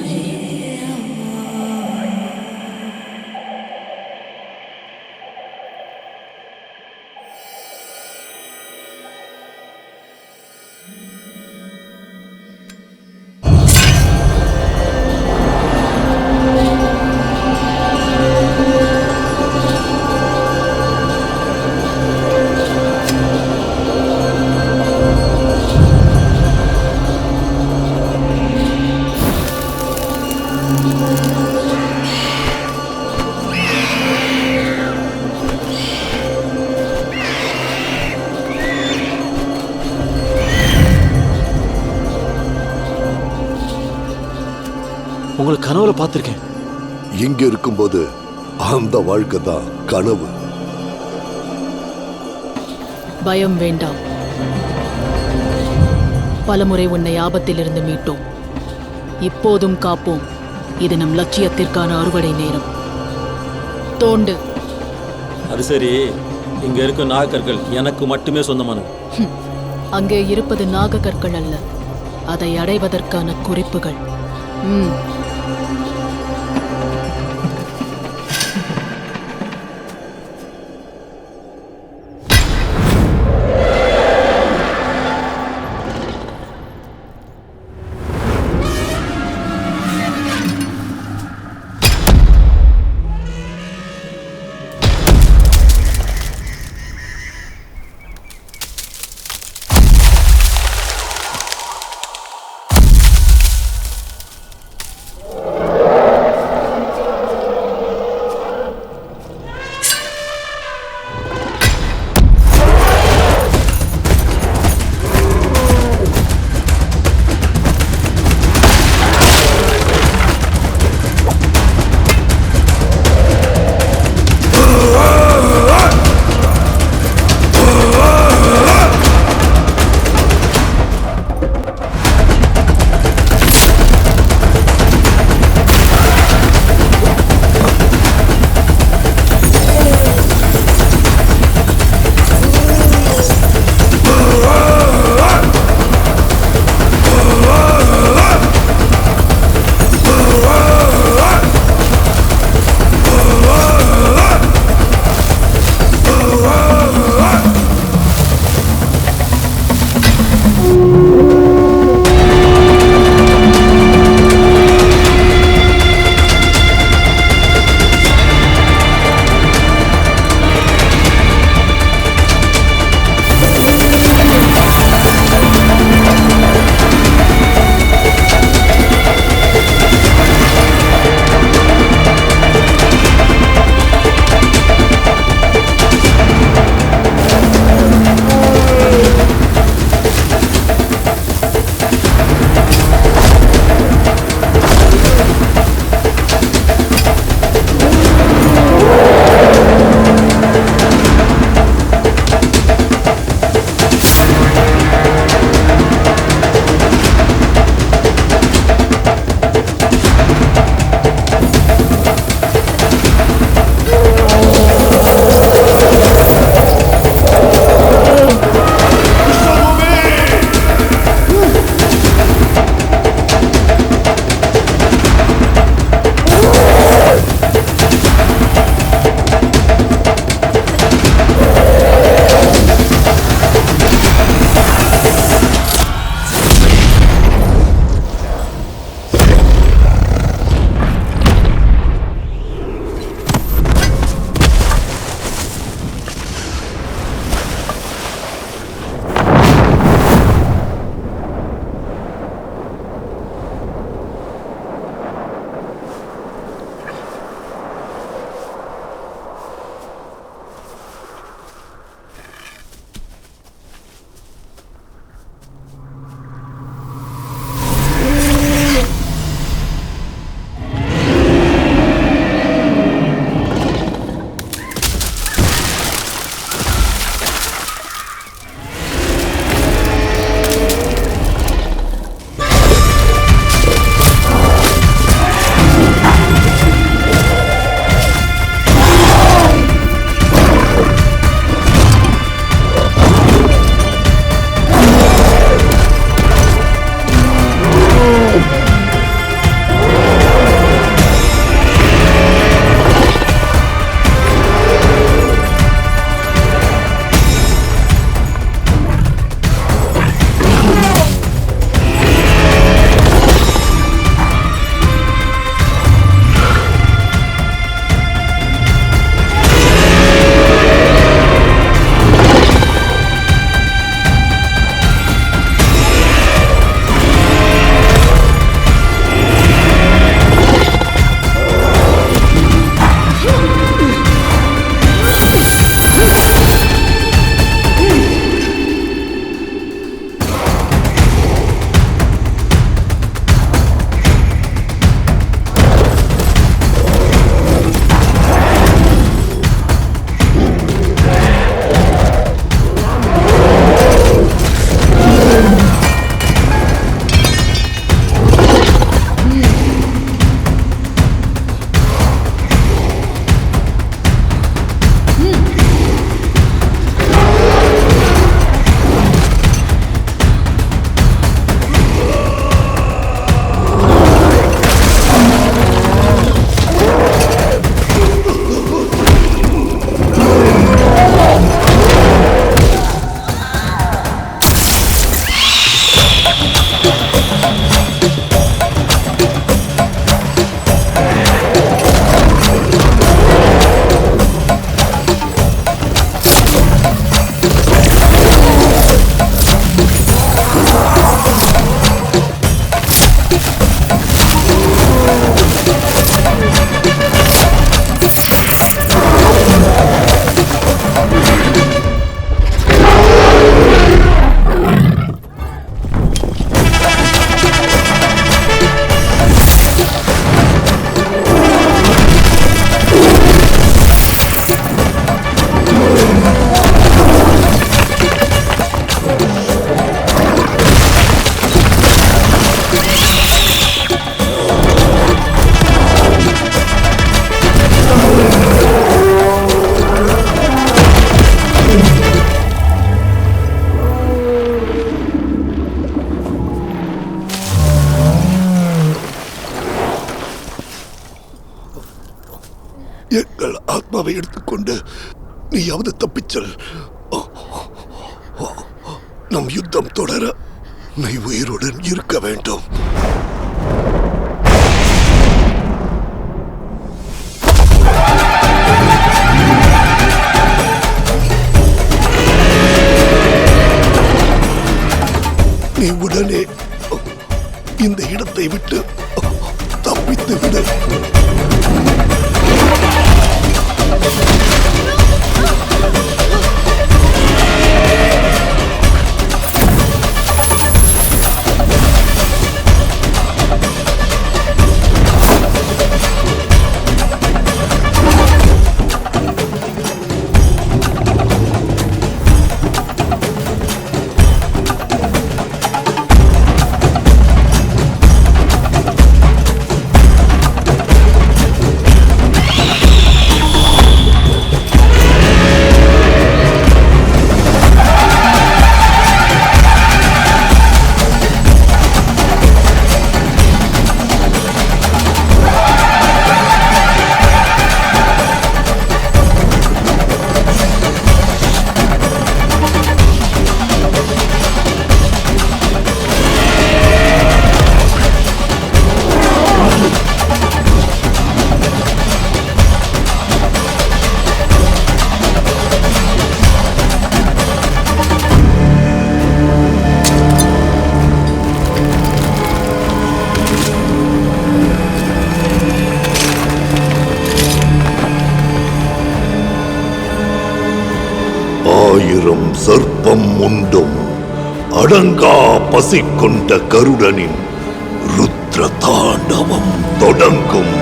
உங்களை கனவுல பார்த்திருக்கேன். இங்க இருக்கும்போது அந்த வாழ்க்கை தான் கனவு. பயம் வேண்டாம். பலமுறை உன்னை ஆபத்திலிருந்து மீட்டோம். இப்போதும் காப்போம். இது நம் லட்சியத்திற்கான அறுவடை நேரம். தோண்டு. அது சரி, இங்க இருக்கும் நாகக்கற்கள் எனக்கு மட்டுமே சொந்தமானது. அங்கே இருப்பது நாகக்கற்கள் அல்ல, அதை அடைவதற்கான குறிப்புகள். கொண்டு நீயாவது தப்பிச்சல். நம் யுத்தம் தொடர நீ உயிருடன் இருக்க வேண்டும். நீ உடனே இந்த இடத்தை விட்டு தப்பித்து விடு. ஆயிரம் சர்ப்பம் உண்டும் அடங்கா பசி கொண்ட கருடனின் ருத்ர தாண்டவம் தொடங்கும்.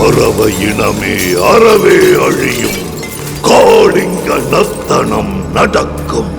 அறவ இனமே அறவே அழியும். காளிங்க நர்த்தனம் நடக்கும்.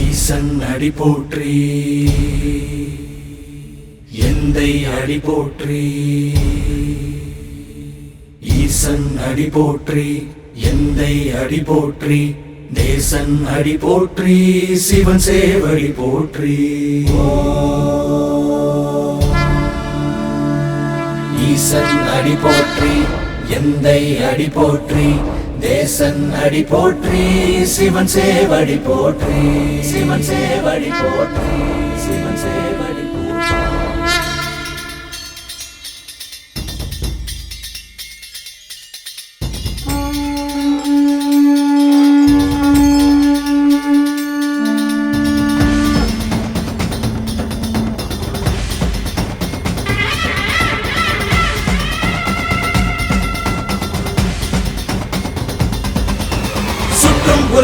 ஈசன் அடி போற்றி, எந்தை அடி போற்றி. ஈசன் அடி போற்றி, எந்தை அடி போற்றி. தேசன் அடி போற்றி, சிவன் சேவடி போற்றி. ஈசன் அடி போற்றி, எந்தை அடி போற்றி. தேசன் அடி போற்றி, சிவன் சேவடி போற்றி. சிவன் சேவடி போற்றி, சிவன் சேவடி போற்றி.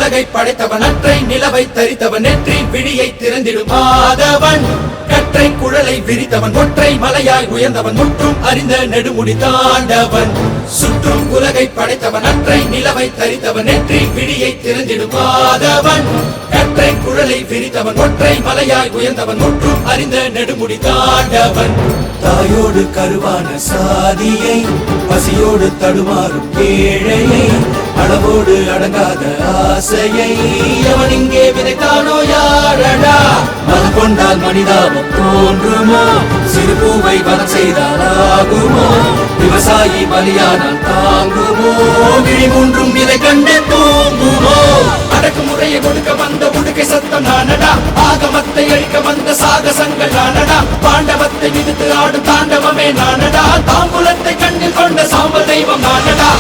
உலகை படைத்தவன் அற்றை நிலவை தரித்தவன் நெற்றி விழியை திறந்திடும் மாதவன் கற்றை குழலை விரித்தவன் ஒற்றை மலையாய் உயர்ந்தவன் முற்றும் அறிந்த நெடுமுடி தாண்டவன் சுற்றும் உலகை படைத்தவன் அற்றை நிலவை தரித்தவன் நெற்றி விழியை திறந்திடும் மாதவன் கற்றை குழலை விரித்தவன் ஒற்றை மலையாய் உயர்ந்தவன் முற்றும் அறிந்த நெடுமுடி தாண்டவன் தாயோடு கருவான சாதியை பசியோடு தடுமாறும் ஏழையை அளவோடு அடங்காத ஆசையை அவன் இங்கே விதைத்தானோ யாரடா மனம் கொண்டால் மனிதாபம் தோன்றுமோ சிறு பூவை வனம் செய்தால் ஆகுமோ விவசாயி பலியானால் தாங்குமோ விழி மூன்றும் இதை கண்டு தூங்குமோ அடக்குமுறையை கொடுக்க வந்த உடுக்கை சத்தம் நானடா ஆகமத்தை அழிக்க வந்த சாகசங்கள் நானடா பாண்டவத்தை விதித்து ஆடும் தாண்டவமே நானடா தாம்பூலத்தை கண்ணில் கொண்ட சாம்பல் தெய்வம் நானடா